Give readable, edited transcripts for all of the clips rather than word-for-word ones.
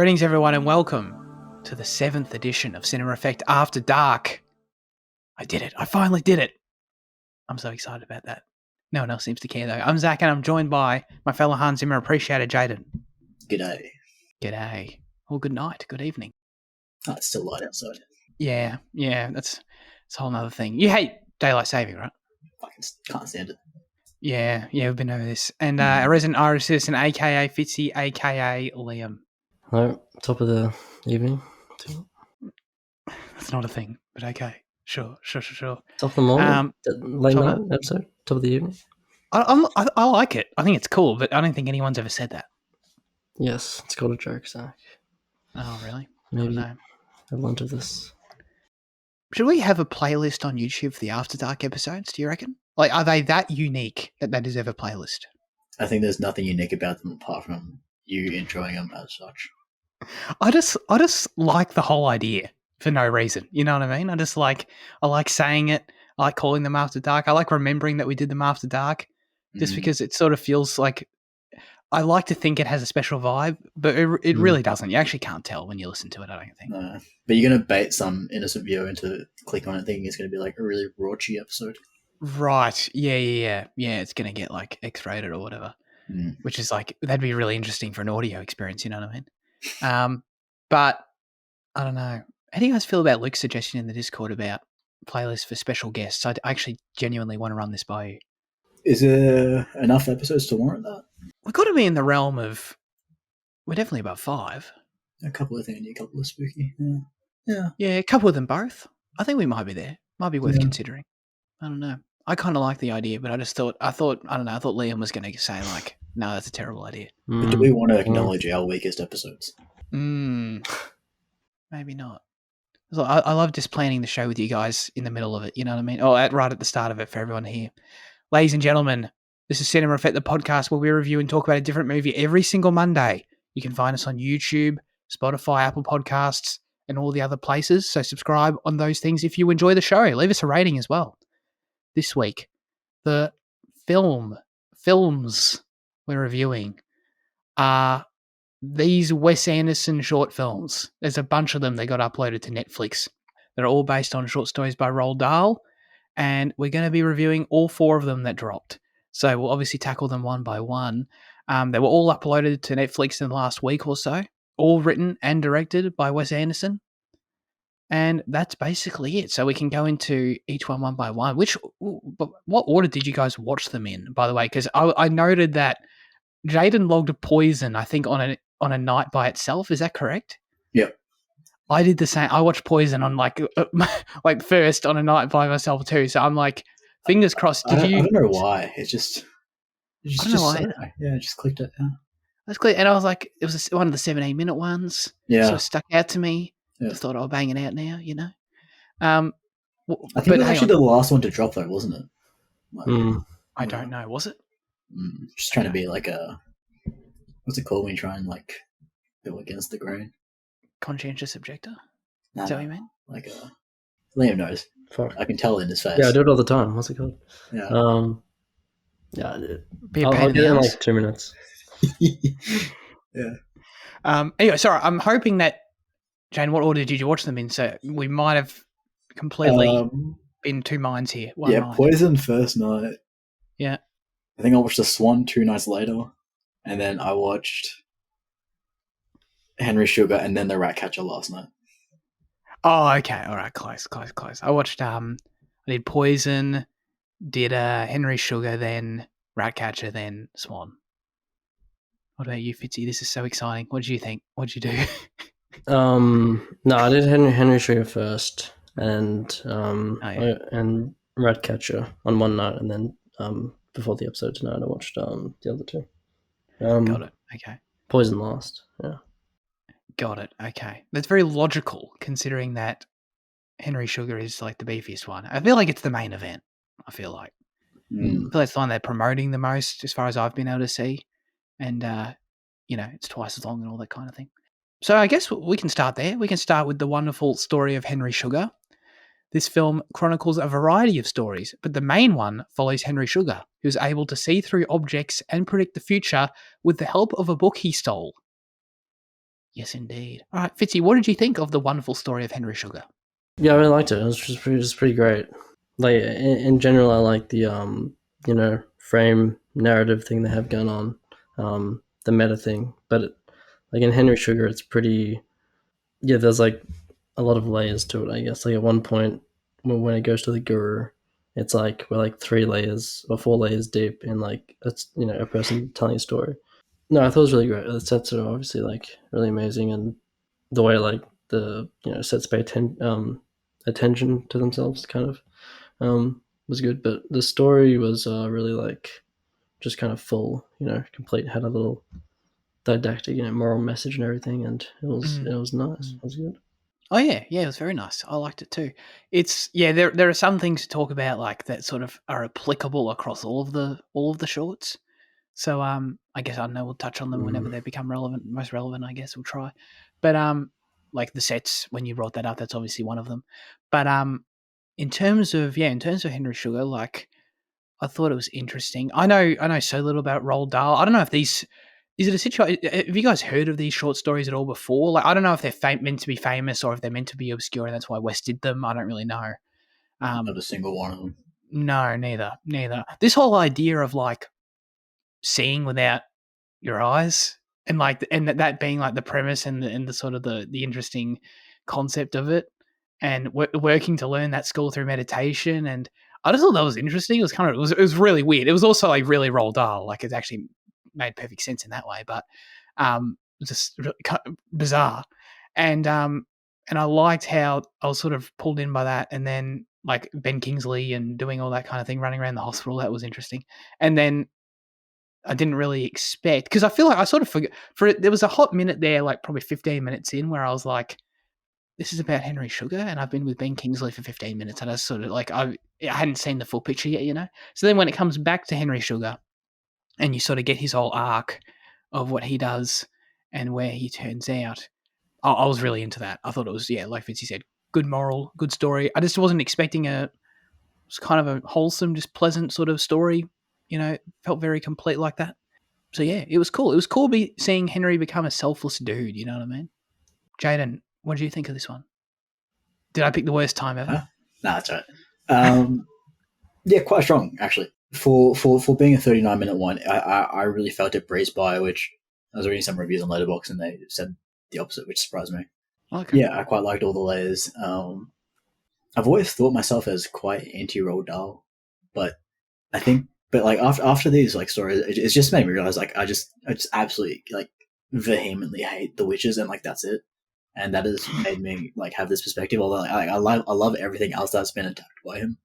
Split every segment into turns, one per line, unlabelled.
Greetings, everyone, and welcome to the 7th edition of Cinema Effect After Dark. I did it. I finally did it. I'm so excited about that. No one else seems to care, though. I'm Zach, and I'm joined by my fellow Hans Zimmer appreciator, Jaden.
G'day.
G'day. Or good night. Good evening.
Oh, it's still light outside.
Yeah, that's a whole other thing. You hate daylight saving, right?
Fucking can't stand it.
Yeah, we've been over this. And a resident Irish citizen, a.k.a. Fitzy, a.k.a. Liam.
Hello, top of the evening.
That's not a thing, but okay. Sure.
Top of the morning? Late night episode? Top of the evening?
I like it. I think it's cool, but I don't think anyone's ever said that.
Yes, it's called a joke, Zach.
Oh, really?
Maybe have lunch of this.
Should we have a playlist on YouTube for the After Dark episodes, do you reckon? Like, are they that unique that deserve a playlist?
I think there's nothing unique about them apart from you enjoying them as such.
I just like the whole idea for no reason. You know what I mean? I like saying it. I like calling them After Dark. I like remembering that we did them After Dark just because it sort of feels like I like to think it has a special vibe, but it really doesn't. You actually can't tell when you listen to it, I don't think.
No. But you're going to bait some innocent viewer into click on it thinking it's going to be like a really raunchy episode.
Right. Yeah. It's going to get like X-rated or whatever, which is like, that'd be really interesting for an audio experience. You know what I mean? But I don't know. How do you guys feel about Luke's suggestion in the Discord about playlists for special guests? I actually genuinely want to run this by you.
Is there enough episodes to warrant that?
We've got to be in the realm of, we're definitely above 5.
A couple of things, a couple of spooky. Yeah.
Yeah, a couple of them both. I think we might be there. Might be worth considering. I don't know. I kind of like the idea, but I thought Liam was going to say like, no, that's a terrible idea.
But do we want to acknowledge our weakest episodes?
Maybe not. So I love just planning the show with you guys in the middle of it. You know what I mean? Right at the start of it for everyone to hear. Ladies and gentlemen, this is Cinema Effect, the podcast where we review and talk about a different movie every single Monday. You can find us on YouTube, Spotify, Apple Podcasts, and all the other places. So subscribe on those things if you enjoy the show. Leave us a rating as well. This week, the films we're reviewing are these Wes Anderson short films. There's a bunch of them that got uploaded to Netflix. They're all based on short stories by Roald Dahl, and we're going to be reviewing all 4 of them that dropped. So we'll obviously tackle them one by one. They were all uploaded to Netflix in the last week or so, all written and directed by Wes Anderson. And that's basically it. So we can go into each one by one. What order did you guys watch them in, by the way? Because I noted that Jaden logged Poison, I think, on a night by itself. Is that correct?
Yep.
I did the same. I watched Poison on like first on a night by myself too. So I'm like, fingers crossed.
I don't know why. It just
I don't know why.
Yeah, I just clicked it. Yeah.
That's clear. And I was like, it was one of the 17-minute ones.
Yeah.
So it stuck out to me.
Yeah.
Just thought I'll bang it out now, you know.
I think it was actually the last one to drop though, wasn't it? Like,
I don't know. Was it?
Just trying to be like what's it called when you try and like go against the grain?
Conscientious objector?
Is
that what you mean?
Like Liam knows.
Fuck.
I can tell in his face.
Yeah, I do it all the time. What's it called?
Yeah.
Yeah,
Be a
I'll
pain
get
in
in
the
like
ass.
2 minutes.
Yeah.
Anyway, sorry. I'm hoping that, Jane, what order did you watch them in? So we might have completely been two minds here. One mind.
Poison first night.
Yeah.
I think I watched The Swan 2 nights later, and then I watched Henry Sugar and then The Ratcatcher last night.
Oh, okay. All right. Close. I watched, I did Poison, did Henry Sugar, then Ratcatcher, then Swan. What about you, Fitzy? This is so exciting. What did you think? What did you do?
No, I did Henry Sugar first, and and Ratcatcher on one night, and then before the episode tonight, I watched the other 2.
Got it. Okay.
Poison last. Yeah.
Got it. Okay. That's very logical, considering that Henry Sugar is like the beefiest one. I feel like it's the main event. I feel like it's the one they're promoting the most, as far as I've been able to see, and it's twice as long and all that kind of thing. So I guess we can start there. We can start with the wonderful story of Henry Sugar. This film chronicles a variety of stories, but the main one follows Henry Sugar, who is able to see through objects and predict the future with the help of a book he stole. Yes, indeed. All right, Fitzy, what did you think of The Wonderful Story of Henry Sugar?
Yeah, I really liked it. It was pretty great. Like in general, I like the frame narrative thing they have going on, the meta thing. But like in Henry Sugar, it's pretty. Yeah, there's like a lot of layers to it. I guess like at one point when it goes to the guru, it's like we're like 3 layers or 4 layers deep in like a person telling a story. No, I thought it was really great. The sets are obviously like really amazing, and the way like the sets pay attention to themselves kind of was good. But the story was really like just kind of full, complete, had a little didactic, moral message and everything, and it was nice. It was good.
Oh yeah, it was very nice. I liked it too. There are some things to talk about like that sort of are applicable across all of the shorts. So I guess I don't know we'll touch on them whenever they become most relevant. I guess we'll try. But like the sets when you brought that up, that's obviously one of them. But in terms of Henry Sugar, like I thought it was interesting. I know so little about Roald Dahl. I don't know if these is it a situation. Have you guys heard of these short stories at all before? Like I don't know if they're meant to be famous or if they're meant to be obscure, and that's why Wes did them. I don't really know.
Not a single one of them.
No, neither. This whole idea of like seeing without your eyes and like and that being like the premise and the sort of the interesting concept of it and working to learn that skill through meditation, and I just thought that was interesting. It was really weird. It was also like really Roald Dahl, like it actually made perfect sense in that way, but just really bizarre. And I liked how I was sort of pulled in by that, and then like Ben Kingsley and doing all that kind of thing, running around the hospital, that was interesting. And then I didn't really expect, because I feel like I sort of forgot there was a hot minute there, like probably 15 minutes in, where I was like, this is about Henry Sugar, and I've been with Ben Kingsley for 15 minutes, and I sort of like I hadn't seen the full picture yet. So then when it comes back to Henry Sugar, and you sort of get his whole arc of what he does and where he turns out, I was really into that. I thought it was, like Vinci said, good moral, good story. I just wasn't expecting it was kind of a wholesome, just pleasant sort of story. Felt very complete like that. So yeah, it was cool. It was cool seeing Henry become a selfless dude. You know what I mean? Jaden, what did you think of this one? Did I pick the worst time ever?
Huh? No, that's right. Yeah, quite strong actually. For being a 39-minute one, I really felt it breeze by. Which I was reading some reviews on Letterboxd and they said the opposite, which surprised me.
Okay.
Yeah, I quite liked all the layers. I've always thought myself as quite anti-Roald Dahl, but like after these like stories, it's just made me realize like I just absolutely like vehemently hate the witches, and like that's it, and that has made me like have this perspective. Although I love everything else that's been attacked by him,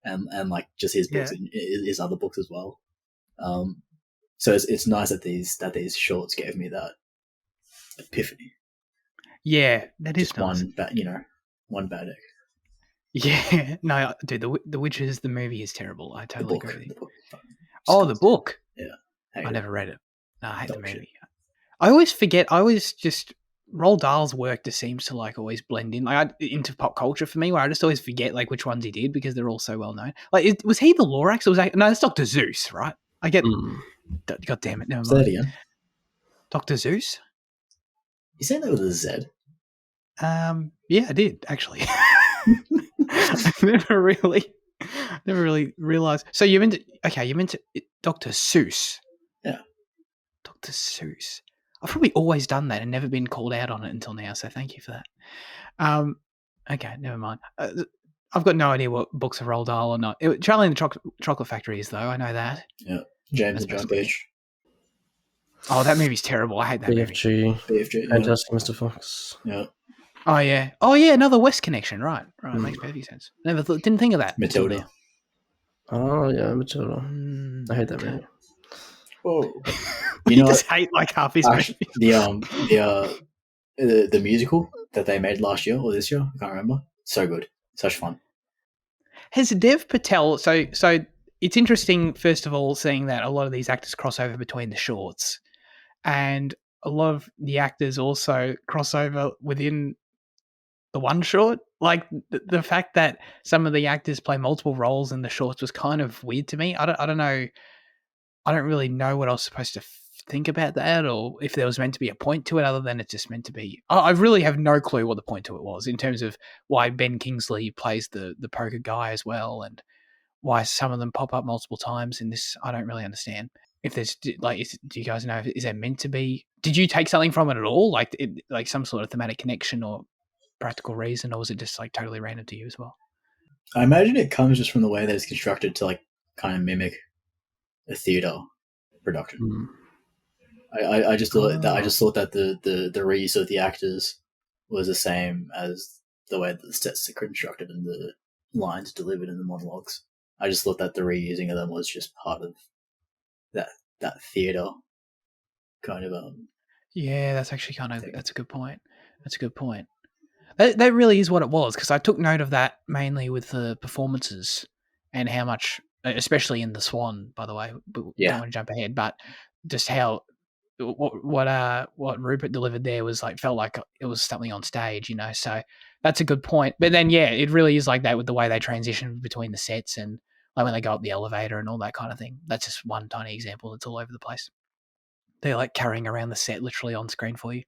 and like just his books and his other books as well. So it's nice that these shorts gave me that epiphany.
Yeah, that is
just
nice.
One bad egg.
Yeah, no, dude, the Witches, the movie is terrible. I totally agree with you.
The
book.
Yeah,
I never read it. No, I hate the movie. Shit. I always forget. Roald Dahl's work just seems to like always blend in into pop culture for me, where I just always forget like which ones he did because they're all so well known. Like, was he the Lorax? Or was no, it's Dr. Zeus, right? I get. God damn it! Never mind.
Say that again.
Dr. Zeus.
You saying that with a Z?
Yeah, I did actually. I never really realized. So you meant Dr. Seuss.
Yeah.
Dr. Seuss. I've probably always done that and never been called out on it until now, so thank you for that. Okay, never mind. I've got no idea what books are Roald Dahl or not. Charlie and the Chocolate Factory is, though. I know that.
Yeah. James and John Beach.
Oh, that movie's terrible. I hate that movie.
BFG. Fantastic Mr. Fox.
Yeah.
Oh yeah. Another West connection. Right. Makes perfect sense. Didn't think of that.
Matilda.
Oh yeah, Matilda. I hate that movie.
Oh,
you just hate like half his movies.
The musical that they made last year or this year, I can't remember. So good, such fun.
Has Dev Patel? So it's interesting. First of all, seeing that a lot of these actors cross over between the shorts, and a lot of the actors also cross over within the one short. Like the fact that some of the actors play multiple roles in the shorts was kind of weird to me. I don't know. I don't really know what I was supposed to think about that, or if there was meant to be a point to it other than it's just meant to be. I really have no clue what the point to it was in terms of why Ben Kingsley plays the poker guy as well, and why some of them pop up multiple times in this. I don't really understand. If there's like, do you guys know? Is there meant to be? Did you take something from it at all, like some sort of thematic connection or practical reason, or was it just like totally random to you as well?
I imagine it comes just from the way that it's constructed to like kind of mimic a theater production. I just thought that the reuse of the actors was the same as the way that the sets are constructed and the lines delivered in the monologues. I just thought that the reusing of them was just part of that theater kind of
Yeah, that's actually that's a good point. That's a good point. That really is what it was, because I took note of that mainly with the performances and how much, especially in the Swan, by the way. Don't want to jump ahead, but just how what Rupert delivered there was like, felt like it was something on stage, So that's a good point. But then it really is like that with the way they transition between the sets and like when they go up the elevator and all that kind of thing. That's just one tiny example that's all over the place. They're like carrying around the set literally on screen for you.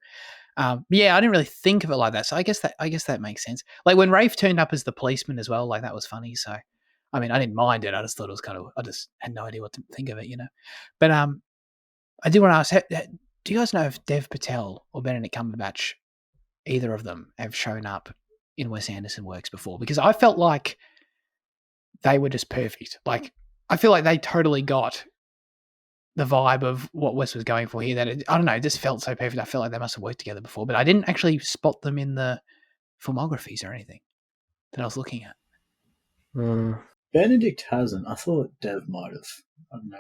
I didn't really think of it like that. So I guess that makes sense. Like when Rafe turned up as the policeman as well, like that was funny. So, I mean, I didn't mind it. I just thought it was I just had no idea what to think of it, But I do want to ask, do you guys know if Dev Patel or Benedict Cumberbatch, either of them, have shown up in Wes Anderson works before? Because I felt like they were just perfect. Like, I feel like they totally got the vibe of what Wes was going for here. That I don't know, it just felt so perfect. I felt like they must have worked together before, but I didn't actually spot them in the filmographies or anything that I was looking at.
Benedict hasn't. I thought Dev might have. I don't know.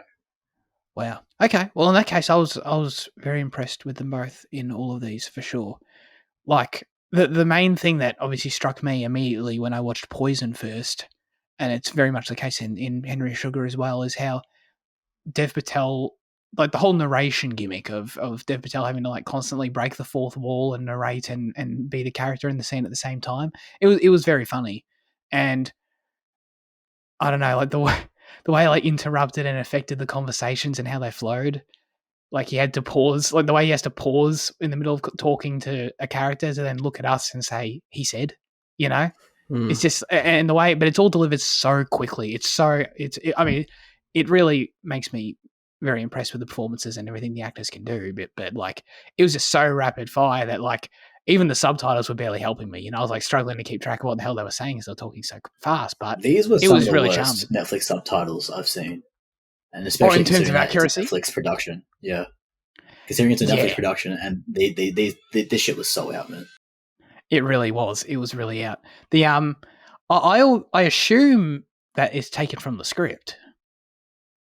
Wow. Okay. Well, in that case, I was very impressed with them both in all of these for sure. Like the main thing that obviously struck me immediately when I watched Poison first, and it's very much the case in Henry Sugar as well, is how Dev Patel, like the whole narration gimmick of Dev Patel having to like constantly break the fourth wall and narrate and be the character in the scene at the same time. It was very funny, and I don't know, like the way like interrupted and affected the conversations and how they flowed. Like he had to pause, like the way he has to pause in the middle of talking to a character to then look at us and say, "He said," It's just, and the way, but it's all delivered so quickly. I mean, it really makes me very impressed with the performances and everything the actors can do. But like, it was just so rapid fire that like even the subtitles were barely helping me. I was like struggling to keep track of what the hell they were saying because they were talking so fast. But
these were
some
some
of
of the
really
worst
charming
Netflix subtitles I've seen, and especially
in terms of
considering that
accuracy,
it's a Netflix production. Yeah, considering it's a Netflix production, and this shit was so out, man.
It really was. It was really out. The I assume that it's taken from the script,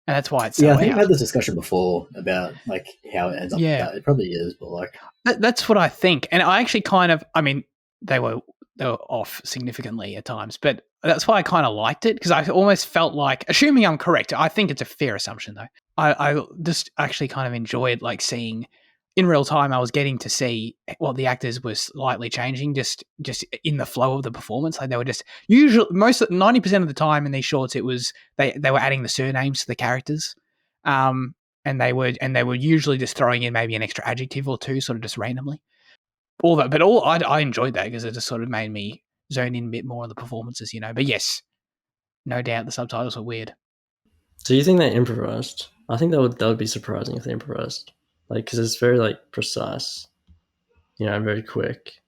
and that's why it's so
I think
out.
we had this discussion before about like how it ends up.
Yeah,
That. It probably is, but like
that's what I think. And I actually I mean, they were off significantly at times, but that's why I kind of liked it, because I almost felt like, assuming I'm correct, I think it's a fair assumption though. I just actually kind of enjoyed like seeing in real time. I was getting to see what the actors were slightly changing just in the flow of the performance. Like they were just usually 90% of the time in these shorts, it was they were adding the surnames to the characters. And they were usually just throwing in maybe an extra adjective or two, sort of just randomly. All that, but I enjoyed that because it just sort of made me zone in a bit more on the performances, But yes, no doubt the subtitles were weird.
Do you think they improvised? I think that would be surprising if they improvised, like because it's very like precise, and very quick.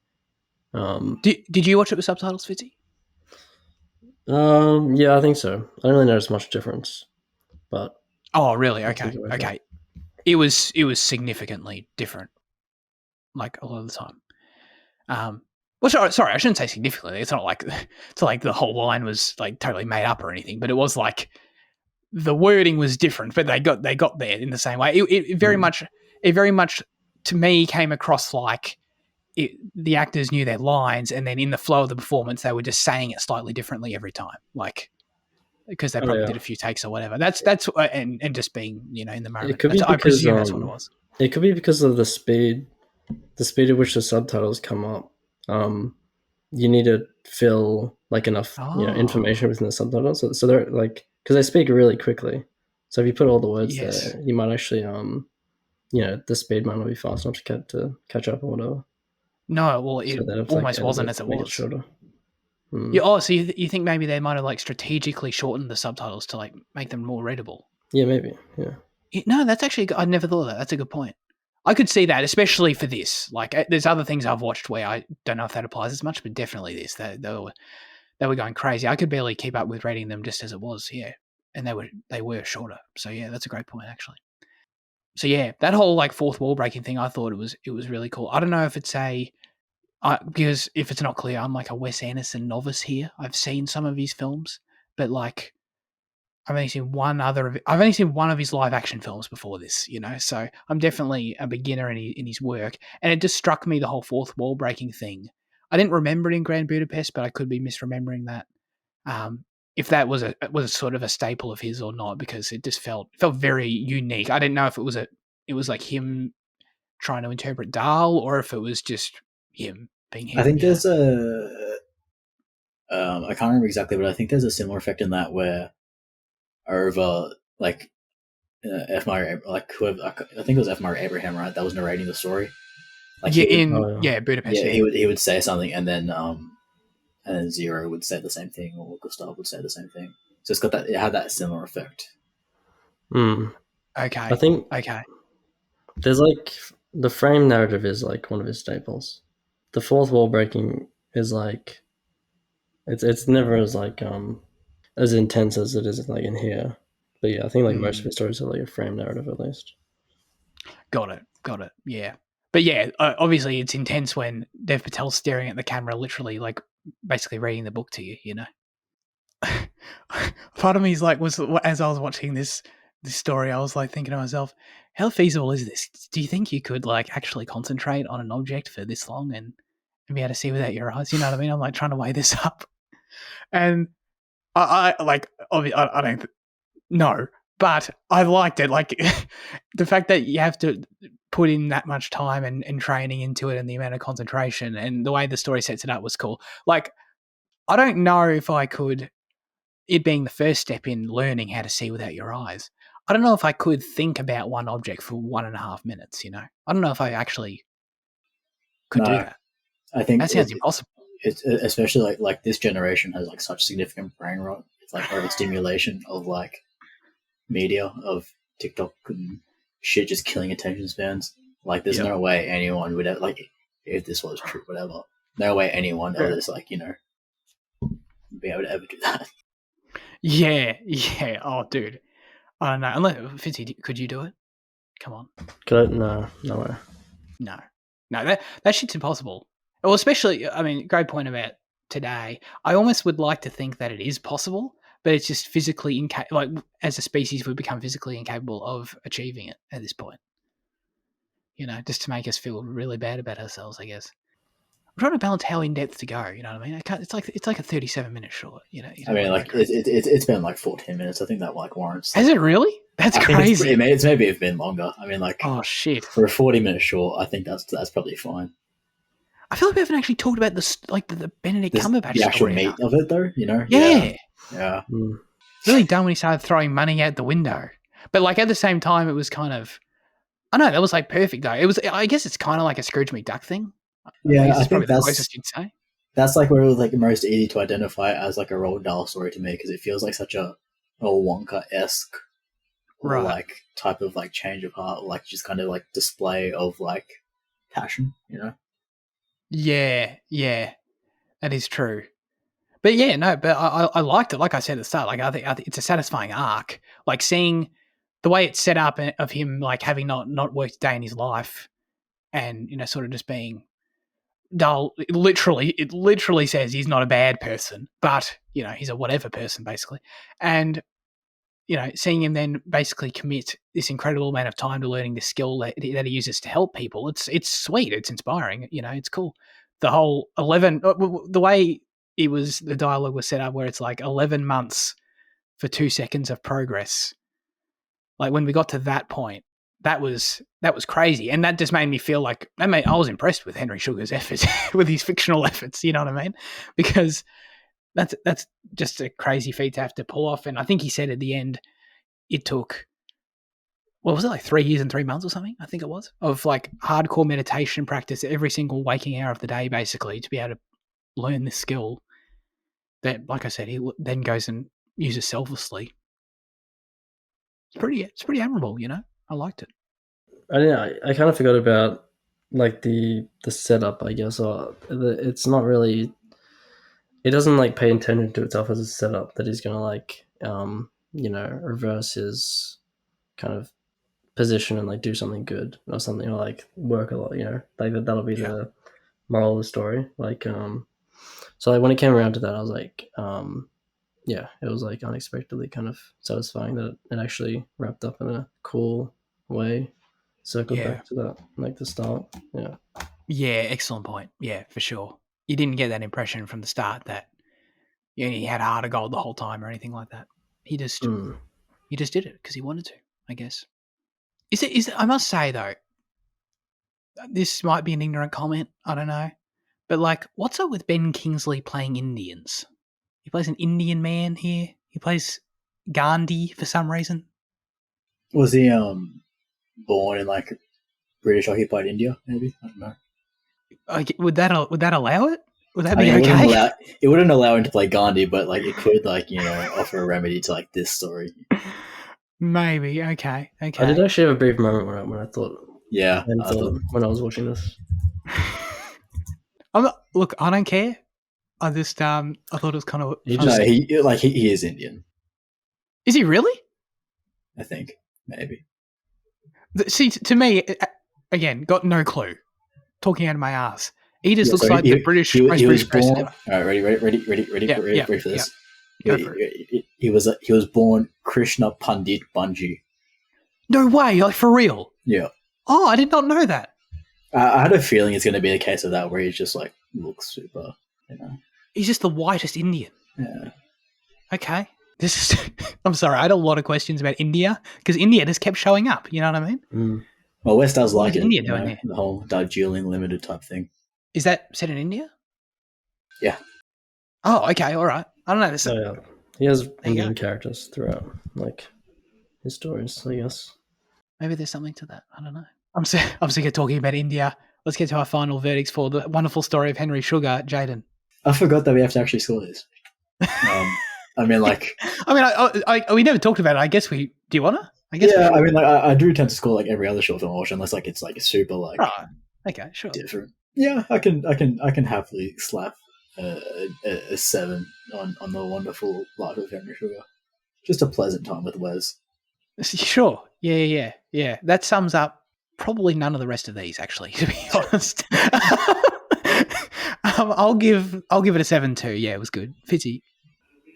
Did you watch it with subtitles, Fitzy?
Yeah, I think so. I don't really notice much difference, but
oh, really? Okay. It was significantly different, like a lot of the time. Well, sorry, I shouldn't say significantly. It's not like the whole line was like totally made up or anything, but it was like the wording was different, but they got there in the same way. It very much to me came across like the actors knew their lines, and then in the flow of the performance, they were just saying it slightly differently every time, like because they probably did a few takes or whatever. That's and just being in the moment.
It could be because,
I presume that's what it was.
It could be because of the speed at which the subtitles come up. You need to fill like enough information within the subtitles, so they're like, because they speak really quickly. So if you put all the words there, you might actually the speed might not be fast enough to catch up or whatever.
No, well, it
So they'd have to,
almost wasn't as it
make
was.
shorter.
Yeah, oh, so you think maybe they might have like strategically shortened the subtitles to like make them more readable?
Yeah, maybe. Yeah.
No, that's actually I never thought of that. That's a good point. I could see that, especially for this. Like, there's other things I've watched where I don't know if that applies as much, but definitely this. They were going crazy. I could barely keep up with reading them just as it was. Yeah, and they were shorter. So yeah, that's a great point actually. So yeah, that whole like fourth wall breaking thing, I thought it was really cool. I don't know if it's because if it's not clear, I'm like a Wes Anderson novice here. I've seen some of his films, but like I've only seen one of his live action films before this, so I'm definitely a beginner in his work. And it just struck me, the whole fourth wall breaking thing. I didn't remember it in Grand Budapest, but I could be misremembering that. If that was a sort of a staple of his or not, because it just felt very unique. I didn't know if it was like him trying to interpret Dahl, or if it was just him being him.
I think there's I can't remember exactly, but I think there's a similar effect in that where over like F. Murray, like whoever, I think it was F. Murray Abraham, right? That was narrating the story. Like
Budapest.
Yeah, he would say something, and then Zero would say the same thing, or Gustav would say the same thing. So it had that similar effect.
Okay.
I
think there's like the frame narrative is like one of his staples. The fourth wall breaking is like it's never as like as intense as it is like in here. But yeah, I think like most of his stories are like a frame narrative at least.
Got it. Yeah. But yeah, obviously it's intense when Dev Patel's staring at the camera, literally like basically reading the book to you, Part of me is like, as I was watching this story, I was like thinking to myself, how feasible is this? Do you think you could like actually concentrate on an object for this long and be able to see without your eyes? You know what I mean? I'm like trying to weigh this up. And I don't know, but I liked it. Like the fact that you have to put in that much time and training into it, and the amount of concentration, and the way the story sets it up was cool. Like, I don't know if I could, it being the first step in learning how to see without your eyes, I don't know if I could think about one object for 1.5 minutes, I don't know if I actually could do that.
I think
that sounds impossible.
It's especially like this generation has like such significant brain rot. It's like overstimulation of like media, of TikTok and shit just killing attention spans. Like there's no way anyone would have, like, if this was true, whatever, no way anyone else like, be able to ever do that.
Yeah. Oh, dude. I don't know. Unless, Fitzy, could you do it? Come on.
Could I? No way.
No, that shit's impossible. Well, especially, I mean, great point about today. I almost would like to think that it is possible, but it's just physically like as a species, we become physically incapable of achieving it at this point. Just to make us feel really bad about ourselves, I guess. I'm trying to balance how in depth to go. You know what I mean? It's like a 37-minute short.
I mean, like it's been like 14 minutes. I think that like warrants.
Has it really? That's crazy.
It's maybe it's been longer. I mean, like,
oh shit,
for a 40-minute short, I think that's probably fine.
I feel like we haven't actually talked about this, like the Benedict Cumberbatch,
the actual meat of it, though.
Yeah.
Mm.
Really dumb when he started throwing money out the window, but like at the same time, it was kind of, I know that was like perfect though. It was, I guess it's kind of like a Scrooge McDuck thing.
Yeah, I think
that's the closest you'd say.
That's like where it was like most easy to identify as like a Roald Dahl story to me, because it feels like such a Wonka-esque like type of like change of heart, like just kind of like display of like passion,
Yeah, that is true. But yeah, no, but I liked it. Like I said at the start, like I think it's a satisfying arc. Like seeing the way it's set up of him, like having not worked a day in his life, and sort of just being dull. It literally says he's not a bad person, but he's a whatever person basically, and seeing him then basically commit this incredible amount of time to learning the skill that he uses to help people. It's sweet. It's inspiring. It's cool. The whole 11, the way the dialogue was set up, where it's like 11 months for 2 seconds of progress. Like when we got to that point, that was crazy. And that just made me feel like, I was impressed with Henry Sugar's efforts, with his fictional efforts, you know what I mean? Because that's just a crazy feat to have to pull off. And I think he said at the end, it took what was it, like 3 years and 3 months or something? I think it was, of like hardcore meditation practice every single waking hour of the day, basically, to be able to learn this skill that, like I said, he then goes and uses selflessly. It's pretty admirable, you know. I liked it.
I kind of forgot about like the setup, I guess. Or it's not really. It doesn't like pay attention to itself as a setup that he's gonna like reverse his kind of position and like do something good or something, or like work a lot. Like that'll be the moral of the story. Like so like when it came around to that, I was like it was like unexpectedly kind of satisfying that it actually wrapped up in a cool way. Circled back to that, like the start.
Yeah, excellent point. Yeah, for sure. You didn't get that impression from the start that he had a heart of gold the whole time or anything like that. He just did it because he wanted to, I guess. Is it? I must say though, this might be an ignorant comment. I don't know, but like, what's up with Ben Kingsley playing Indians? He plays an Indian man here. He plays Gandhi for some reason.
Was he born in like British occupied India? Maybe, I don't know.
Would that allow it? Would that be
okay? It wouldn't allow him to play Gandhi, but like it could offer a remedy to like this story.
Maybe. Okay.
I did actually have a brief moment when I thought.
Yeah.
When I was watching this.
Look, I don't care. I just I thought it was kind of.
He is Indian.
Is he really?
I think maybe.
See, to me, again, got no clue. Talking out of my ass. He just looks like the British president.
All right, ready for this. He was born Krishna Pandit Banji.
No way, like for real?
Yeah.
Oh, I did not know that.
I had a feeling it's going to be a case of that where he just like looks super,
He's just the whitest Indian.
Yeah.
Okay. I'm sorry, I had a lot of questions about India because India just kept showing up. You know what I mean?
Mm. Well, Wes does like it.
India doing there?
The whole Darjeeling Limited type thing.
Is that set in India?
Yeah.
Oh, okay, all right. I don't know.
He has Indian characters throughout, like his stories, I guess.
Maybe there's something to that. I don't know. I'm sick of talking about India. Let's get to our final verdicts for the wonderful story of Henry Sugar, Jaden.
I forgot that we have to actually score this. I mean,
we never talked about it. I guess do you want to? I guess.
Yeah, I mean, like, I do tend to score like every other short film I watch, unless like it's like super like.
Oh, okay, sure.
Different. Yeah, I can happily slap a 7 on the wonderful life of Henry Sugar. Just a pleasant time with Wes.
Sure. Yeah. That sums up probably none of the rest of these, actually, to be honest. I'll give it a 7 too. Yeah, it was good. Fitzy.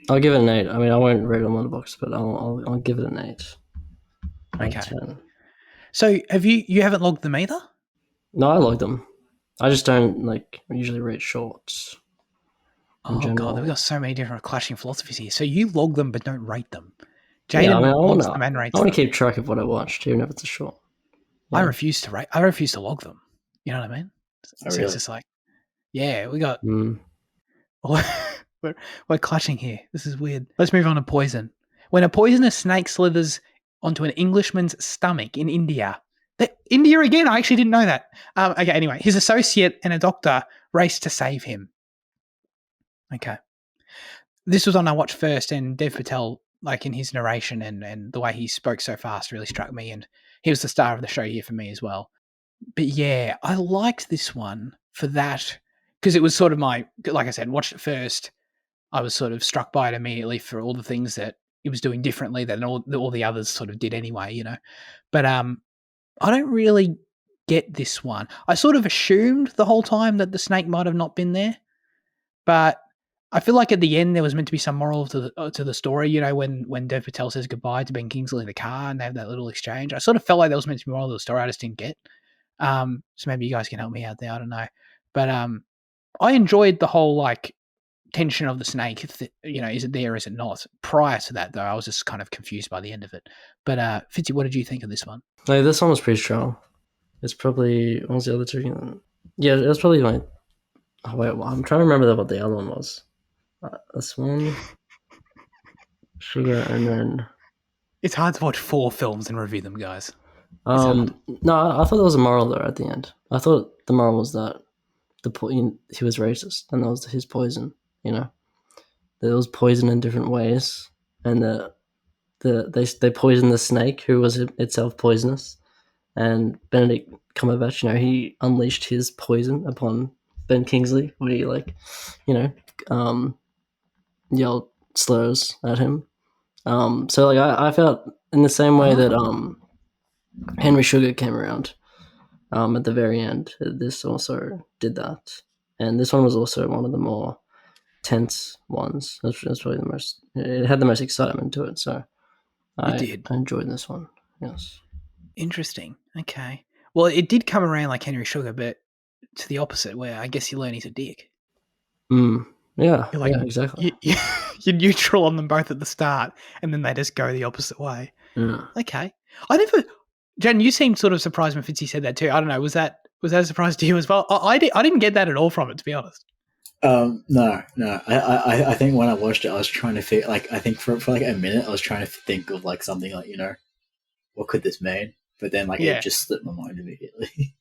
I'll give it an 8. I mean, I won't rate them on the box, but I'll give it an 8.
Okay. 10. So you haven't logged them either?
No, I logged them. I just don't usually rate shorts.
Oh god, we've got so many different clashing philosophies here. So you log them but don't rate them.
Jaden, yeah, I mean, I want to keep track of what I watched, even if it's a short.
Yeah. I refuse to log them. You know what I mean? So
really?
It's just like, yeah, we got. We're clashing here. This is weird. Let's move on to poison. When a poisonous snake slithers onto an Englishman's stomach in India. India again? I actually didn't know that. Okay, anyway. His associate and a doctor race to save him. Okay. This was on I watched first, and Dev Patel, like in his narration and the way he spoke so fast really struck me, and he was the star of the show here for me as well. But yeah, I liked this one for that, because it was sort of like I said, watched it first. I was sort of struck by it immediately for all the things that he was doing differently than all the others sort of did anyway, you know. But I don't really get this one. I sort of assumed the whole time that the snake might have not been there, but I feel like at the end there was meant to be some moral to the story, you know, when Dev Patel says goodbye to Ben Kingsley in the car and they have that little exchange. I sort of felt like there was meant to be moral to the story. I just didn't get. So maybe you guys can help me out there. I don't know, but I enjoyed the whole like tension of the snake. You know, is it there? Is it not? Prior to that, though, I was just kind of confused by the end of it. But Fitzy, what did you think of this one?
No, this one was pretty strong. It's probably what was the other two? Yeah, it was probably like. Oh, wait, I'm trying to remember what the other one was. This one, Sugar, and then
It's hard to watch 4 films and review them, guys.
No, I thought there was a moral there at the end. I thought the moral was that he was racist, and that was his poison. You know, there was poison in different ways, and they poisoned the snake, who was itself poisonous, and Benedict Cumberbatch, he unleashed his poison upon Ben Kingsley, where he yelled slurs at him. So I felt in the same way that Henry Sugar came around at the very end. This also did that, and this one was also one of the more tense ones. That's probably the most. It had the most excitement to it, so I enjoyed this one. Yes.
Interesting. Okay. Well, it did come around like Henry Sugar, but to the opposite, where I guess you learn he's a dick.
Yeah.
You're like,
yeah, exactly.
You're neutral on them both at the start, and then they just go the opposite way.
Yeah.
Okay. Jen, you seemed sort of surprised when Fitzy said that too. I don't know. Was that a surprise to you as well? I didn't get that at all from it, to be honest.
No. I think when I watched it, I was trying to think. Like, I think for like a minute, I was trying to think of like something like, what could this mean? But then it just slipped my mind immediately.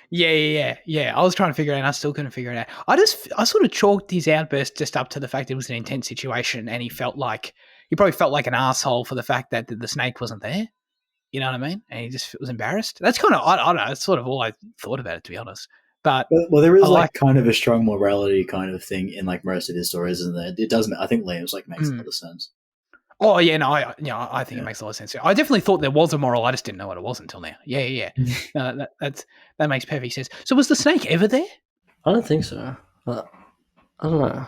Yeah. I was trying to figure it out, and I still couldn't figure it out. I sort of chalked his outburst just up to the fact it was an intense situation, and he probably felt like an asshole for the fact that the snake wasn't there. You know what I mean? And he just was embarrassed. That's kind of, I don't know, that's sort of all I thought about it, to be honest. But
well, there is kind of a strong morality kind of thing in like most of his stories, isn't there? It does. I think Liam's makes a lot of sense.
Oh yeah, no, I think it makes a lot of sense. I definitely thought there was a moral. I just didn't know what it was until now. Yeah. No, that makes perfect sense. So was the snake ever there?
I don't think so. I don't know.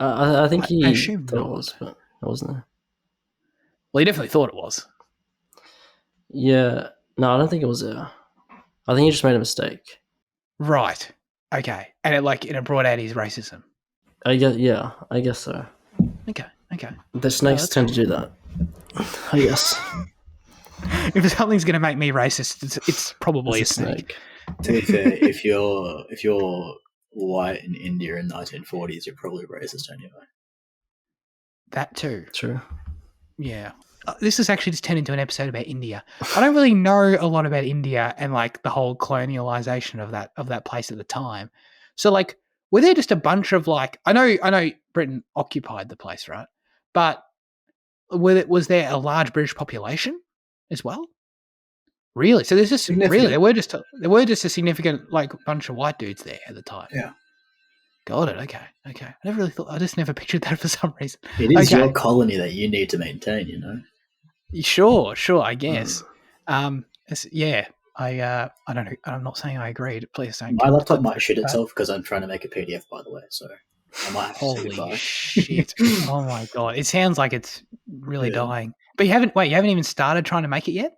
I think he
assumed
thought it was, but it wasn't there.
Well, he definitely thought it was.
Yeah. No, I don't think it was there. I think he just made a mistake.
Right. Okay. And it brought out his racism.
I guess so.
Okay.
The snakes tend to do that. I guess.
If something's going to make me racist, it's probably a snake.
To be fair, if you're white in India in the 1940s, you're probably racist anyway.
That too.
True.
Yeah. This has actually just turned into an episode about India. I don't really know a lot about India and the whole colonialization of that place at the time. So were there just a bunch of I know Britain occupied the place, right? But was there a large British population as well? Really? So there's just there were just a significant bunch of white dudes there at the time.
Yeah.
Got it. Okay. I never really thought. I just never pictured that for some reason.
It is your colony that you need to maintain.
Sure. I guess. Yeah. I don't know. I'm not saying I agree. Please don't.
My laptop might shit itself because I'm trying to make a PDF, by the way. So I might have to say goodbye.
Holy shit! Oh my god! It sounds like it's really dying. But you haven't even started trying to make it yet.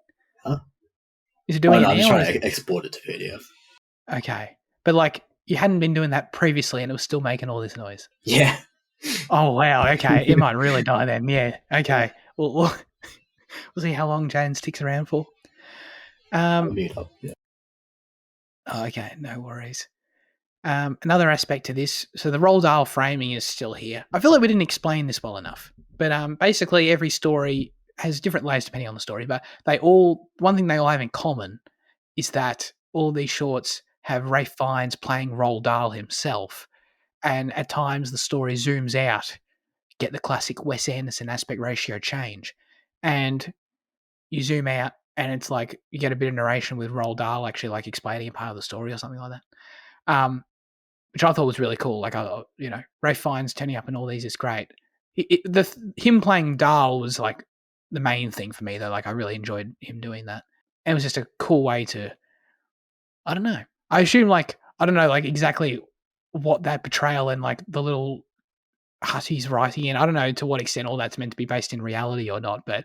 Huh?
Is it doing it now?
I'm just trying to export it to PDF.
Okay, but you hadn't been doing that previously, and it was still making all this noise.
Yeah.
Oh wow. Okay, it might really die then. Yeah. Okay. We'll see how long Jane sticks around for.
Meet up. Yeah.
Okay, no worries. Another aspect to this, so the Roald Dahl framing is still here. I feel like we didn't explain this well enough, but basically every story has different layers depending on the story, but one thing they all have in common is that all these shorts have Ralph Fiennes playing Roald Dahl himself, and at times the story zooms out, get the classic Wes Anderson aspect ratio change, and you zoom out, and it's you get a bit of narration with Roald Dahl actually explaining a part of the story or something like that. Which I thought was really cool. Ralph Fiennes turning up in all these is great. Him playing Dahl was the main thing for me though. I really enjoyed him doing that. And it was just a cool way to, I don't know. I assume I don't know exactly what that portrayal and the little hut he's writing in. I don't know to what extent all that's meant to be based in reality or not, but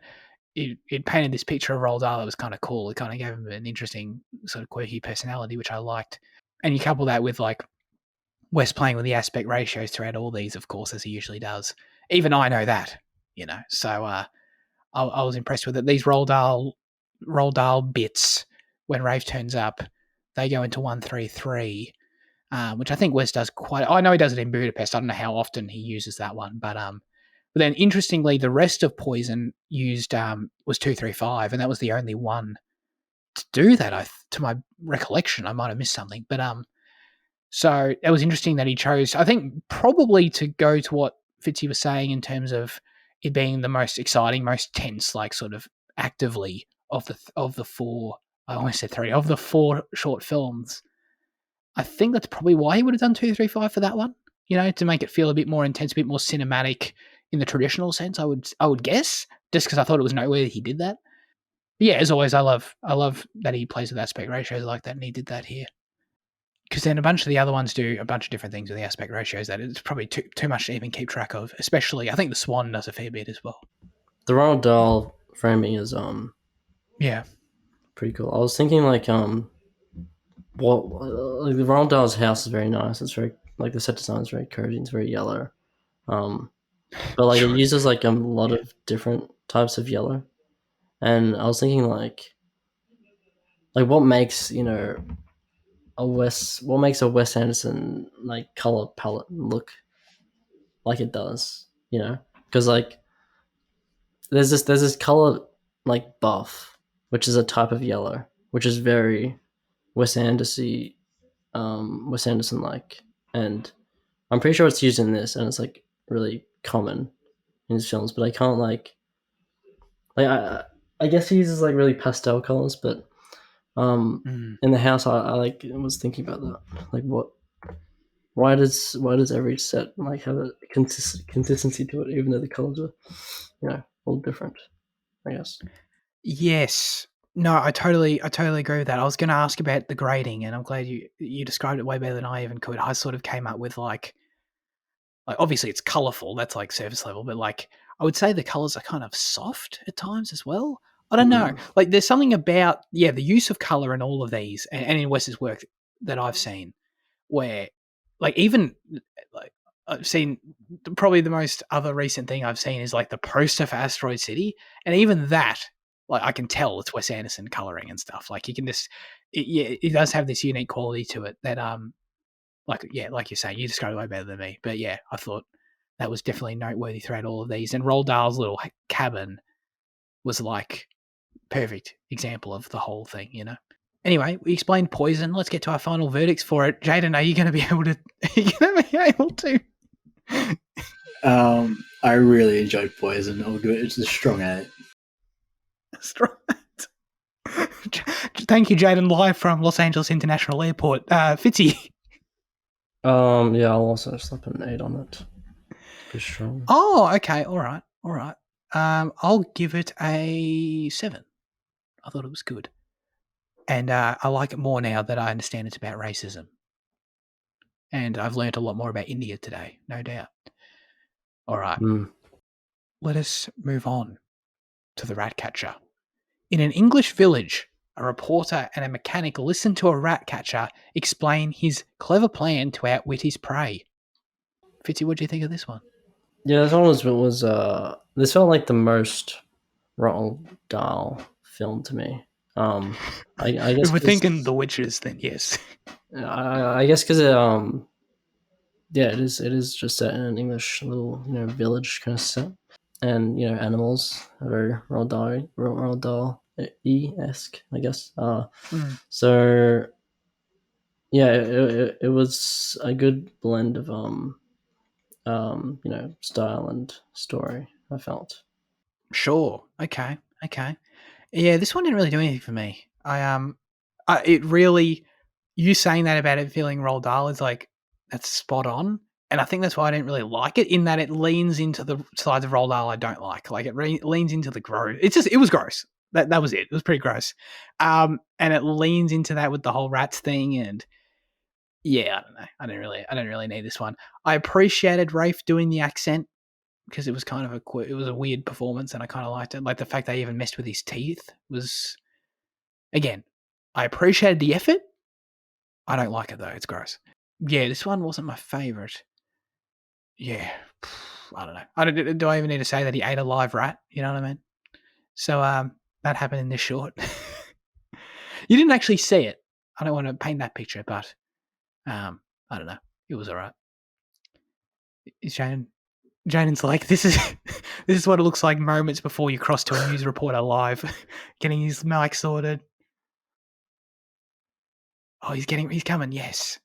it painted this picture of Roald Dahl that was kind of cool. It kind of gave him an interesting sort of quirky personality, which I liked. And you couple that with Wes playing with the aspect ratios throughout all these, of course, as he usually does. Even I know that, So I was impressed with it. These Roald Dahl bits, when Rafe turns up, they go into 133, which I think Wes does quite. I know he does it in Budapest. I don't know how often he uses that one, but But then, interestingly, the rest of Poison used was 235, and that was the only one to do that. To my recollection, I might have missed something, but so it was interesting that he chose. I think probably to go to what Fitzy was saying in terms of it being the most exciting, most tense, like sort of actively of the four. I almost said three of the four short films. I think that's probably why he would have done 235 for that one. To make it feel a bit more intense, a bit more cinematic in the traditional sense. I would guess, just because I thought it was noteworthy he did that. But yeah, as always, I love that he plays with aspect ratios like that, and he did that here. Because then a bunch of the other ones do a bunch of different things with the aspect ratios that it's probably too much to even keep track of. Especially, I think the Swan does a fair bit as well.
The Roald Dahl framing is
yeah,
pretty cool. I was thinking like the Roald Dahl's house is very nice. It's very like the set design is very cozy. It's very yellow, but like it uses like a lot of different types of yellow. And I was thinking like what makes a Wes Anderson like color palette look like it does, because like there's this color like buff, which is a type of yellow, which is very Wes Anderson like, and I'm pretty sure it's used in this, and it's like really common in his films. But I can't I guess he uses like really pastel colors, but in the house I like was thinking about that, like why does every set like have a consistency to it, even though the colors are all different, I guess.
Yes. No, I totally agree with that. I was going to ask about the grading, and I'm glad you described it way better than I even could. I sort of came up with like obviously it's colorful, that's like surface level, but like I would say the colors are kind of soft at times as well. I don't know. Like there's something about the use of color in all of these, and in Wes's work that I've seen, where like even like I've seen probably the most other recent thing I've seen is like the poster for Asteroid City, and even that, like I can tell it's Wes Anderson coloring and stuff. Like you can just, it does have this unique quality to it that like you're saying, you described it way better than me. But yeah, I thought that was definitely noteworthy throughout all of these. And Roald Dahl's little cabin was like perfect example of the whole thing, Anyway, we explained Poison. Let's get to our final verdicts for it. Jaden, are you going to be able to? Are you going to be able to?
I really enjoyed Poison. I'll give it. It's a strong 8.
Strong 8. Thank you, Jaden, live from Los Angeles International Airport. Fitzy.
Yeah, I'll also slap an 8 on it. For sure.
Oh, okay. All right. I'll give it a 7. I thought it was good. And I like it more now that I understand it's about racism. And I've learned a lot more about India today, no doubt. All right. Let us move on to the rat catcher. In an English village, a reporter and a mechanic listen to a rat catcher explain his clever plan to outwit his prey. Fitzy, what do you think of this one?
Yeah, this one was this felt like the most Roald Dahl film to me. I guess
if we're thinking The Witches, then yes.
I guess because it is just set in an English little village kind of set, and animals are very Roald Dahl-esque, I guess. So yeah, it was a good blend of style and story, I felt.
Sure. Okay. Yeah, this one didn't really do anything for me. It really, you saying that about it feeling Roald Dahl is like, that's spot on. And I think that's why I didn't really like it, in that it leans into the sides of Roald Dahl I don't like. Like it leans into the gross. It was gross. That was it. It was pretty gross. And it leans into that with the whole rats thing. And yeah, I don't know. I didn't really need this one. I appreciated Rafe doing the accent, because it was kind of it was a weird performance, and I kind of liked it. Like the fact they even messed with his teeth was, again, I appreciated the effort. I don't like it though. It's gross. Yeah, this one wasn't my favorite. Yeah, I don't know. Do I even need to say that he ate a live rat? You know what I mean? So that happened in this short. You didn't actually see it. I don't want to paint that picture, but I don't know. It was all right. Is Shane Jaden's like, this is what it looks like moments before you cross to a news reporter live, getting his mic sorted. Oh, he's coming. Yes.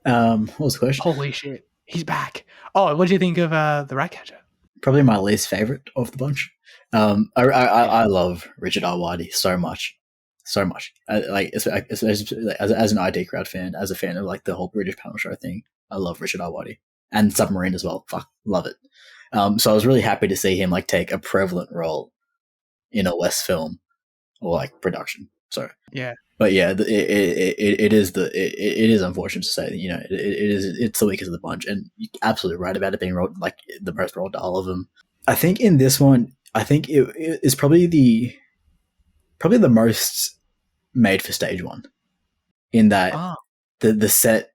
What was the question?
Holy shit, he's back. Oh, what do you think of the Ratcatcher?
Probably my least favorite of the bunch. I love Richard R. Whitey so much. As an ID crowd fan, as a fan of like the whole British panel show thing, I love Richard R. Whitey and Submarine as well. Fuck, love it. So I was really happy to see him like take a prevalent role in a West film or like production. So
yeah,
but yeah, it is unfortunate to say that it's the weakest of the bunch, and you're absolutely right about it being like the most Roald Dahl of them. I think in this one, I think it is probably the most made for stage one, in that the set,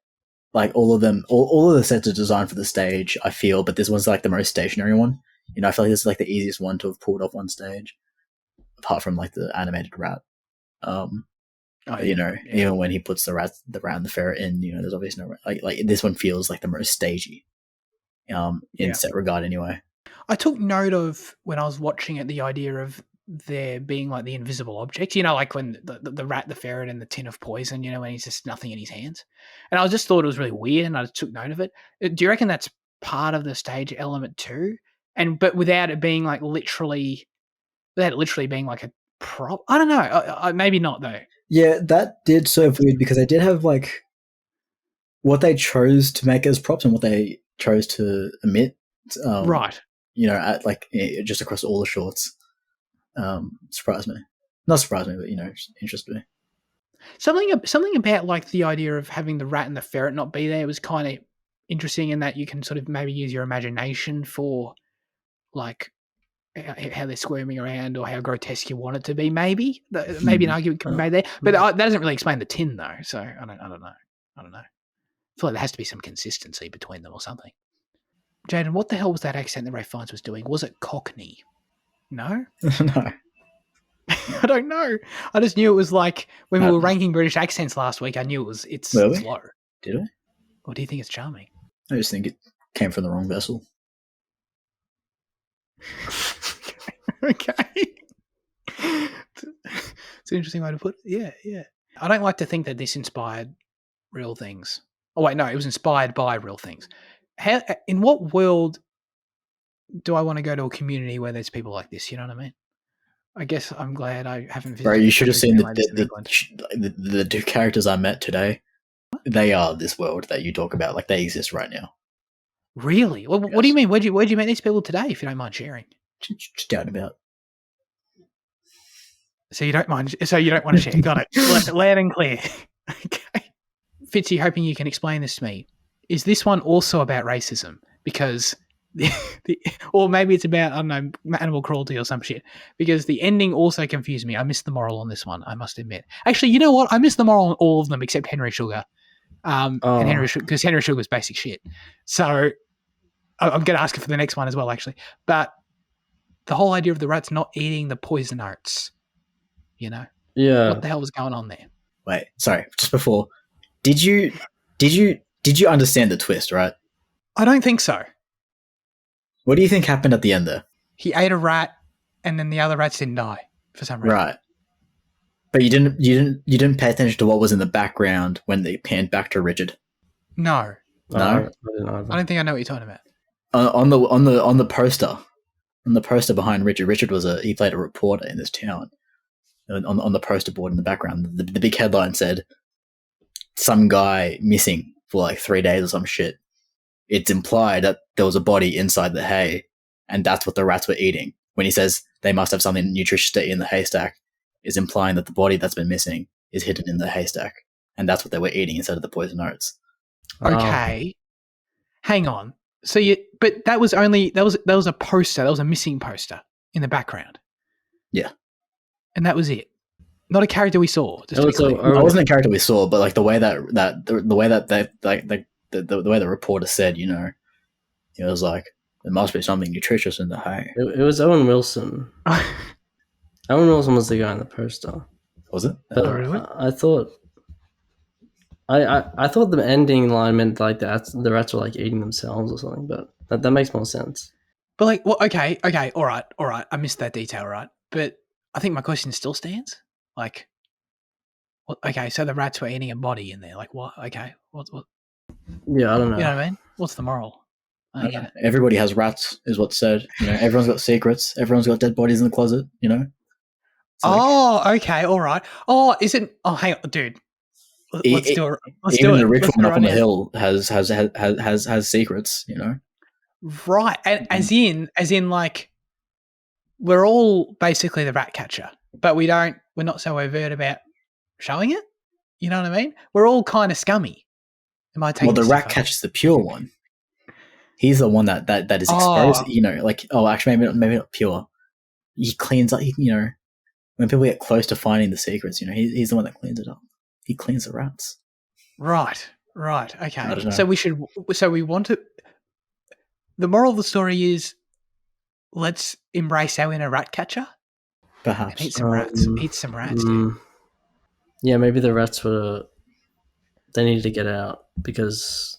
like all of the sets are designed for the stage, I feel, but this one's like the most stationary one. I feel like this is like the easiest one to have pulled off on stage, apart from like the animated rat. Even when he puts the rat and the ferret in, there's obviously no like this one feels like the most stagey, in set regard anyway.
I took note of when I was watching it the idea of there being like the invisible objects, like when the rat, the ferret, and the tin of poison, when he's just nothing in his hands. And I just thought it was really weird, and I just took note of it. Do you reckon that's part of the stage element too? But without it being like literally being like a prop? I don't know. Maybe not though.
Yeah, that did serve weird because they did have like what they chose to make as props and what they chose to omit.
Right.
At like just across all the shorts. Surprised me. Not surprised me, but interested me.
Something about like the idea of having the rat and the ferret not be there was kind of interesting, in that you can sort of maybe use your imagination for like how they're squirming around or how grotesque you want it to be. Maybe an argument can be made there, but that doesn't really explain the tin though. So I don't know. I feel like there has to be some consistency between them or something. Jaden, what the hell was that accent that Ray Fiennes was doing? Was it Cockney? No?
No.
I don't know. I just knew it was like when we were ranking British accents last week, I knew it's slow.
Did I?
Or do you think it's charming?
I just think it came from the wrong vessel.
Okay. It's an interesting way to put it. Yeah. I don't like to think that this inspired real things. Oh, wait, no, it was inspired by real things. In what world do I want to go to a community where there's people like this? You know what I mean? I guess I'm glad I haven't visited.
Right, you should have seen the two characters I met today. They are this world that you talk about. Like, they exist right now.
Really? Well, yes. What do you mean? Where'd you meet these people today, if you don't mind sharing?
Just out and about.
So you don't want to share. Got it. Loud and clear. Okay. Fitzy, hoping you can explain this to me. Is this one also about racism? Because or maybe it's about, I don't know, animal cruelty or some shit. Because the ending also confused me. I missed the moral on this one, I must admit. Actually, you know what? I missed the moral on all of them except Henry Sugar. Because Henry Sugar was basic shit. So I'm going to ask it for the next one as well, actually. But the whole idea of the rats not eating the poison oats,
Yeah.
What the hell was going on there?
Wait, sorry. Just before, did you understand the twist? Right.
I don't think so.
What do you think happened at the end there?
He ate a rat, and then the other rats didn't die for some reason.
Right. But you didn't pay attention to what was in the background when they panned back to Richard.
No.
No.
I don't think I know what you're talking about.
On the poster behind Richard. Richard he played a reporter in this town. On the poster board in the background, the big headline said, "Some guy missing for like 3 days or some shit." It's implied that there was a body inside the hay, and that's what the rats were eating. When he says they must have something nutritious to eat in the haystack, is implying that the body that's been missing is hidden in the haystack, and that's what they were eating instead of the poison oats.
Okay, hang on. So but that was a poster. That was a missing poster in the background.
Yeah,
and that was it. Not a character we saw.
It wasn't a character we saw, but like the way the way the reporter said, it was like, there must be something nutritious in the hay.
It was Owen Wilson. Owen Wilson was the guy in the poster.
Was it?
But really? I thought the ending line meant like the rats were like eating themselves or something, but that makes more sense.
But like, well, okay, all right. I missed that detail, right? But I think my question still stands. Like, okay, so the rats were eating a body in there. Like, what? Okay, what?
Yeah, I don't know.
You know what I mean? What's the moral? I don't get it.
Everybody has rats, is what's said. Everyone's got secrets. Everyone's got dead bodies in the closet.
Okay, all right. Oh, isn't? Oh, hang on, dude. Let's do it. Let's do
even
it.
the rich
Let's
one
do
up
it
on the
right now.
hill has secrets.
Right, and as in, like, we're all basically the rat catcher, but we're not so overt about showing it. You know what I mean? We're all kind of scummy. Am I taking
Well, the
this too
rat
far?
catcher's the pure one. He's the one that is exposed. Actually, maybe not pure. He cleans up. When people get close to finding the secrets, he's the one that cleans it up. He cleans the rats.
Right.
I
Okay.
don't know.
So we want to. The moral of the story is, let's embrace our inner rat catcher.
Perhaps
And eat some rats. Eat some rats, dude.
Yeah, maybe the rats they needed to get out because,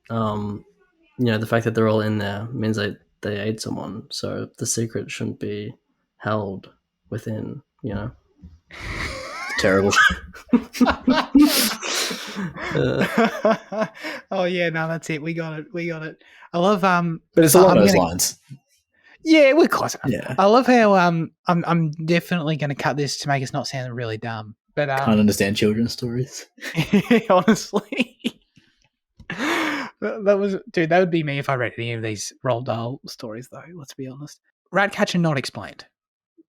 the fact that they're all in there means they ate someone. So the secret shouldn't be held within,
Terrible.
Oh yeah, no, that's it. We got it. I love
But it's along those lines.
Yeah, we're close enough.
Yeah.
I love how I'm definitely going to cut this to make us not sound really dumb. But
can't understand children's stories.
Honestly, that would be me if I read any of these Roald Dahl stories. Though, let's be honest, Ratcatcher not explained.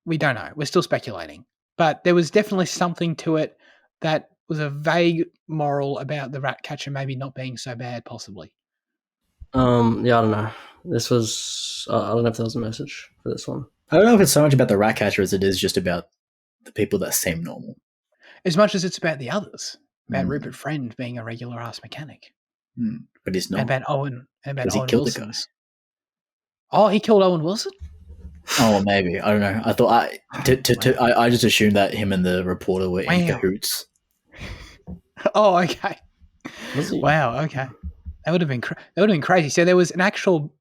We don't know. We're still speculating. But there was definitely something to it that was a vague moral about the Ratcatcher maybe not being so bad, possibly.
Yeah, I don't know. This was I don't know if there was a message for this one.
I don't know if it's so much about the Ratcatcher as it is just about the people that seem normal.
As much as it's about the others, about Rupert Friend being a regular ass mechanic,
but he's not.
and about Owen,
because he killed the guys.
Oh, he killed Owen Wilson.
Oh, maybe, I don't know. I thought I just assumed that him and the reporter were in cahoots.
Oh, okay. Wow. Okay, that would have been crazy. So there was an actual.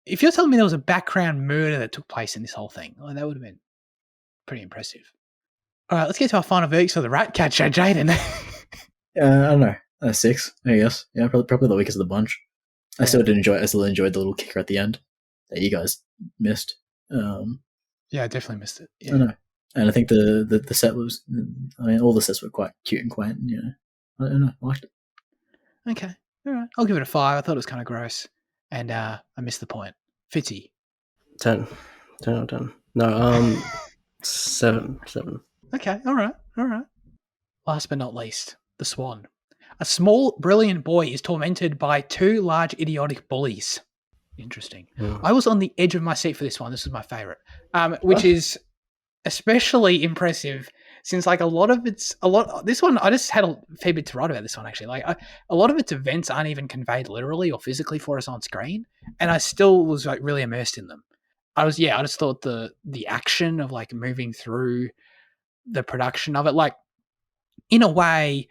If you're telling me there was a background murder that took place in this whole thing, well, that would have been pretty impressive. All right, let's get to our final verdicts for the Ratcatcher, Jaden.
I don't know. 6, I guess. Yeah, probably the weakest of the bunch. I still enjoyed the little kicker at the end that you guys missed.
Yeah, I definitely missed it. Yeah.
I know. And I think the set was. I mean, all the sets were quite cute and quaint. I don't know. I liked it.
Okay, all right. I'll give it a 5. I thought it was kind of gross, and I missed the point. Fitzy.
10 out of 10. No, 7.
Okay, all right. Last but not least, the Swan. A small, brilliant boy is tormented by 2 large, idiotic bullies. Interesting. Yeah. I was on the edge of my seat for this one. This was my favorite, which is especially impressive since, like, this one, I just had a fair bit to write about this one, actually. Like, a lot of its events aren't even conveyed literally or physically for us on screen, and I still was, like, really immersed in them. I just thought the action of, like, moving through the production of it, like, in a way,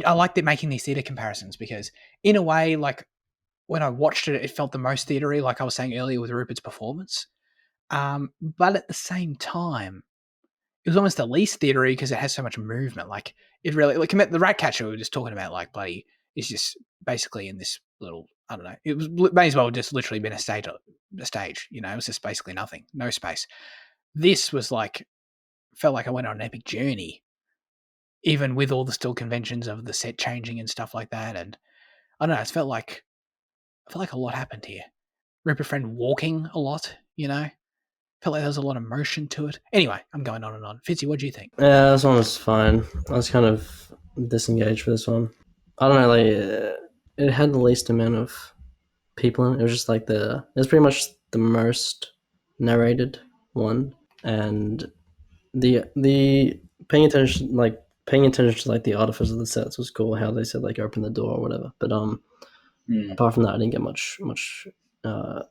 I like that making these theater comparisons, because in a way, like, when I watched it, it felt the most theatery, like I was saying earlier with Rupert's performance. But at the same time, it was almost the least theatery because it has so much movement. Like, it really, like, the Ratcatcher we were just talking about, like, bloody, is just basically in this little, I don't know, it may as well just literally been a stage. It was just basically nothing, no space. This was like, felt like I went on an epic journey, even with all the still conventions of the set changing and stuff like that. And I don't know, it felt like a lot happened here. Rupert Friend walking a lot, Felt like there was a lot of motion to it. Anyway, I'm going on and on. Fitzy, what do you think?
Yeah, this one was fine. I was kind of disengaged for this one. I don't know, like, it had the least amount of people in it. It was just like it was pretty much the most narrated one, and the paying attention to, like, the artifice of the sets was cool. How they said, like, open the door or whatever. But apart from that, I didn't get much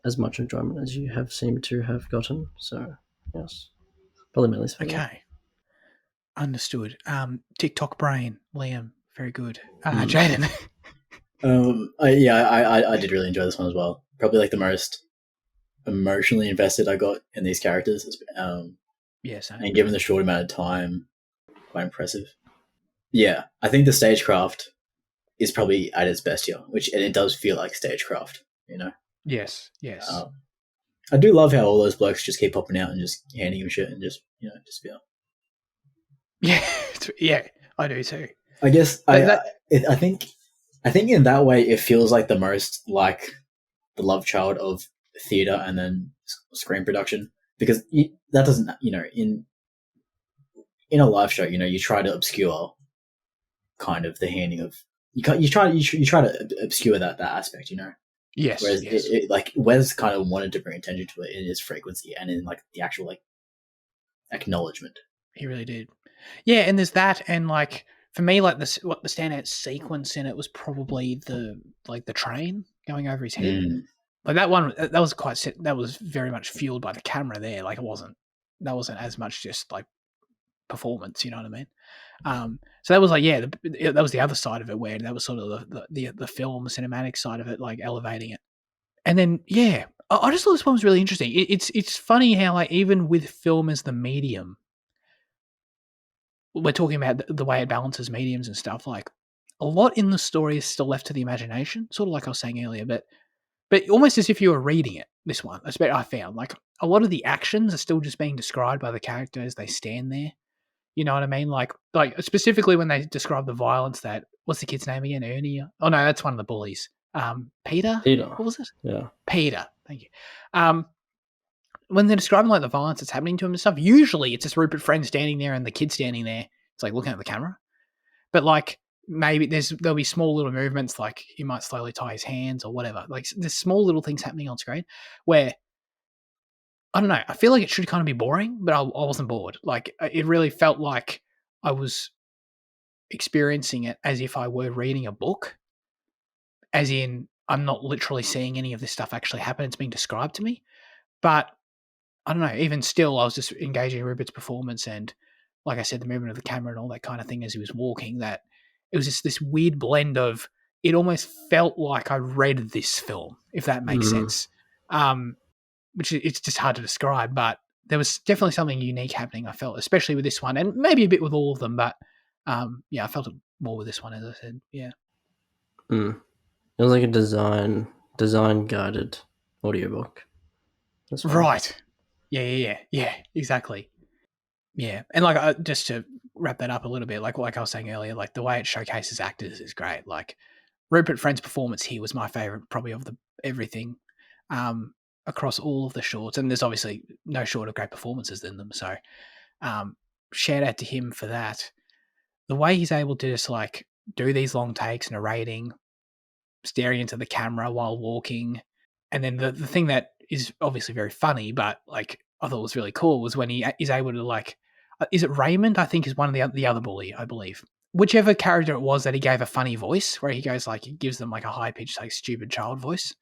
as much enjoyment as you have seemed to have gotten. So yes, probably my least favorite.
Okay, understood. TikTok brain, Liam, very good. Jaden.
I did really enjoy this one as well. Probably, like, the most emotionally invested I got in these characters.
Yes,
and given the short amount of time, quite impressive. Yeah, I think the stagecraft is probably at its best here, and it does feel like stagecraft, you know?
Yes.
I do love how all those blokes just keep popping out and just handing him shit and just feel.
Yeah, I do too.
I guess I think in that way it feels like the most like the love child of theater and then screen production, because that doesn't, in a live show, you try to obscure kind of the handing of you try to obscure that aspect,
Yes.
Whereas it like Wes kind of wanted to bring attention to it in its frequency and in like the actual like acknowledgement.
He really did. Yeah, and there's that, and like for me, like the standout sequence in it was probably the train going over his head. Like that one, that was very much fueled by the camera there. Like that wasn't as much just like performance, you know what I mean? So that was like, that was the other side of it, where that was sort of the film cinematic side of it, like elevating it. And then I just thought this one was really interesting. It's funny how like even with film as the medium, we're talking about the way it balances mediums and stuff. Like a lot in the story is still left to the imagination, sort of like I was saying earlier, but almost as if you were reading it. This one, I found like a lot of the actions are still just being described by the character as they stand there. You know what I mean? Like specifically when they describe the violence, that what's the kid's name again? Ernie? Oh no, that's one of the bullies. Peter.
Peter.
What was it?
Yeah.
Peter. Thank you. When they're describing like the violence that's happening to him and stuff, usually it's just Rupert Friend standing there and the kid standing there. It's like looking at the camera. But like maybe there'll be small little movements, like he might slowly tie his hands or whatever. Like there's small little things happening on screen where I don't know. I feel like it should kind of be boring, but I wasn't bored. Like it really felt like I was experiencing it as if I were reading a book, as in I'm not literally seeing any of this stuff actually happen. It's being described to me. But I don't know. Even still, I was just engaging in Rupert's performance, and like I said, the movement of the camera and all that kind of thing as he was walking. That it was just this weird blend of. It almost felt like I read this film, if that makes sense. Which it's just hard to describe, but there was definitely something unique happening, I felt, especially with this one, and maybe a bit with all of them, but I felt it more with this one, as I said. Yeah.
It was like a design guided audiobook.
That's right. Yeah, exactly. Yeah, and like just to wrap that up a little bit, like I was saying earlier, like the way it showcases actors is great. Like Rupert Friend's performance here was my favorite, probably of everything. Across all of the shorts, and there's obviously no short of great performances than them. So, shout out to him for that. The way he's able to just like do these long takes, narrating, staring into the camera while walking, and then the thing that is obviously very funny, but like I thought was really cool, was when he is able to like, is it Raymond? I think is one of the other bully, I believe. Whichever character it was that he gave a funny voice, where he goes like he gives them like a high pitched like stupid child voice.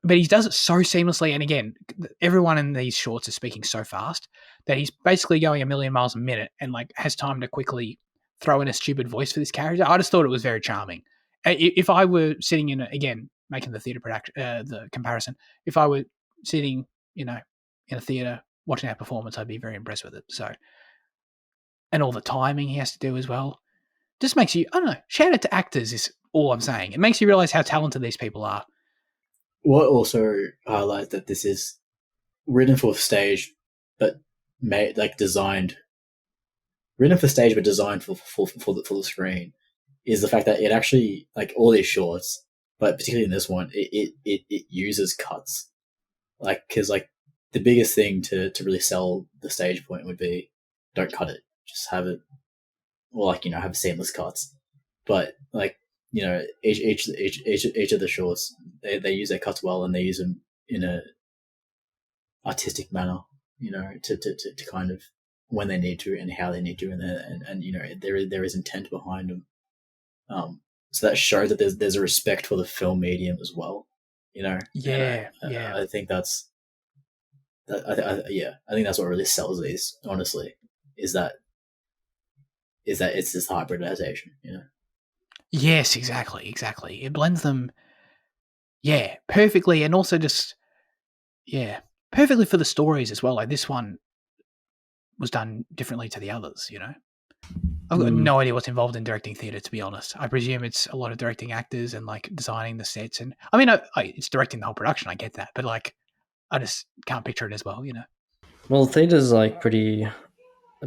But he does it so seamlessly. And again, everyone in these shorts is speaking so fast that he's basically going a million miles a minute and like has time to quickly throw in a stupid voice for this character. I just thought it was very charming. If I were sitting in, again, making the theatre production, the comparison, if I were sitting, in a theatre watching that performance, I'd be very impressed with it. So, and all the timing he has to do as well, just makes you, I don't know, shout out to actors is all I'm saying. It makes you realize how talented these people are.
What also highlights that this is written for stage, but designed for the screen, is the fact that it actually, like all these shorts, but particularly in this one, it uses cuts. Like, because like the biggest thing to really sell the stage point would be don't cut it, just have it, or like have seamless cuts. But like each of the shorts, they use their cuts well, and they use them in a artistic manner, to kind of when they need to and how they need to, and there is intent behind them. So that shows that there's a respect for the film medium as well,
Yeah.
I think that's I think that's what really sells these, honestly, is that it's this hybridization,
Yes, exactly. It blends them, perfectly, and also just yeah, perfectly for the stories as well. Like this one was done differently to the others. You know, I've got no idea what's involved in directing theatre. To be honest, I presume it's a lot of directing actors and like designing the sets. And I mean, it's directing the whole production. I get that, but like, I just can't picture it as well. You know.
Well, theatre's like a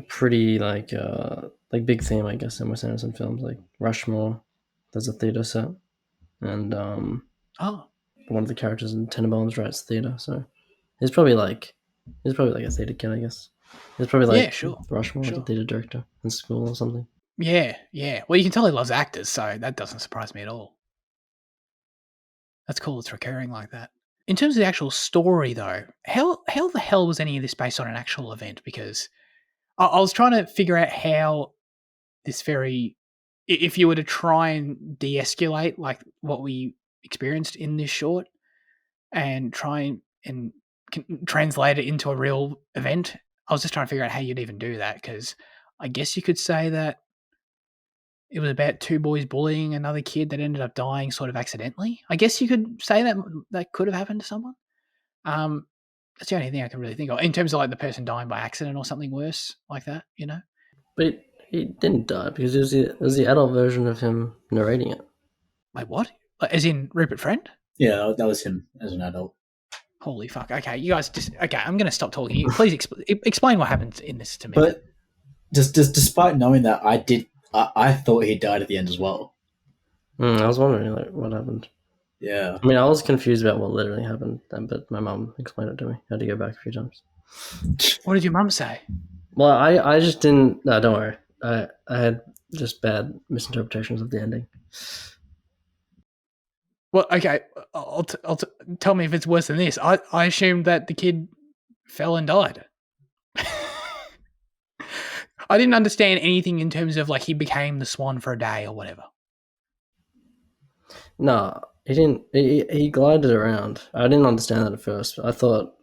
pretty like big theme, I guess, in Wes Anderson films. Like Rushmore, there's a theater set, and
Oh,
one of the characters in Tenenbaums writes theater, so he's probably like a theater kid, I guess. He's probably
yeah,
like
sure,
Rushmore, the
sure.
theater director in school or something.
Yeah, yeah. Well, you can tell he loves actors, so that doesn't surprise me at all. That's cool. It's recurring like that. In terms of the actual story, though, how the hell was any of this based on an actual event? Because I was trying to figure out how this if you were to try and de-escalate like what we experienced in this short and try and translate it into a real event, I was just trying to figure out how you'd even do that. Because I guess you could say that it was about two boys bullying another kid that ended up dying sort of accidentally. I guess you could say that could have happened to someone. That's the only thing I can really think of in terms of like the person dying by accident or something worse like that, you know?
But he didn't die because it was the adult version of him narrating it.
Like what? Like, as in Rupert Friend?
Yeah, that was him as an adult.
Holy fuck. Okay, you guys okay, I'm going to stop talking. Please explain what happened in this to me.
But just despite knowing that, I thought he died at the end as well.
I was wondering like what happened.
Yeah.
I mean, I was confused about what literally happened, but my mum explained it to me. I had to go back a few times.
What did your mum say?
Well, I just didn't. No, don't worry. I had just bad misinterpretations of the ending.
Well, okay, tell me if it's worse than this. I assumed that the kid fell and died. I didn't understand anything in terms of like he became the Swan for a day or whatever.
No, he didn't. He glided around. I didn't understand that at first. I thought,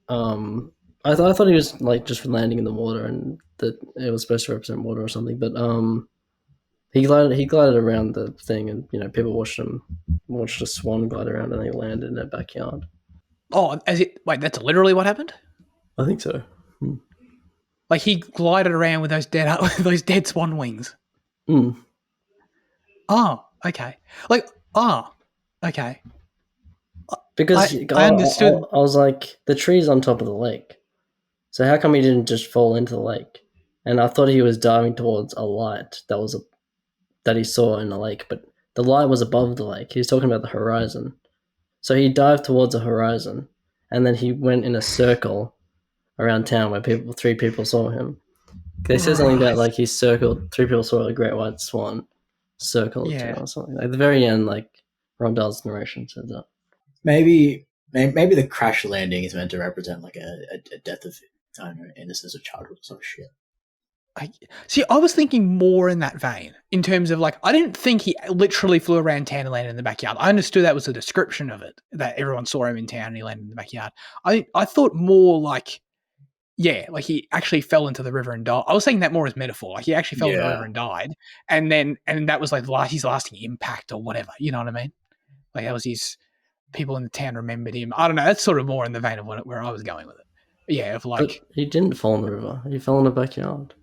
I thought he was like just landing in the water and that it was supposed to represent water or something. But he glided around the thing, and people watched a swan glide around, and they landed in their backyard.
Oh, wait, that's literally what happened?
I think so.
Like he glided around with those dead swan wings.
Mm.
Oh, okay. Okay.
Because
I understood.
I was like, the tree's on top of the lake, so how come he didn't just fall into the lake? And I thought he was diving towards a light that he saw in the lake, but the light was above the lake. He was talking about the horizon. So he dived towards a horizon, and then he went in a circle around town where three people saw him. They said something about like he circled, three people saw a great white swan circle town or something. Like at the very end, like Roald Dahl's narration said that.
Maybe the crash landing is meant to represent like a death of, I don't know, innocence of childhood or some shit.
I was thinking more in that vein, in terms of like, I didn't think he literally flew around town and landed in the backyard. I understood that was a description of it, that everyone saw him in town and he landed in the backyard. I thought more like, yeah, like he actually fell into the river and died. I was saying that more as metaphor. Like he actually fell in the river and died. And that was like his lasting impact or whatever. You know what I mean? Like that was his, people in the town remembered him. I don't know. That's sort of more in the vein of where I was going with it. Yeah, of like.
But he didn't fall in the river. He fell in the backyard.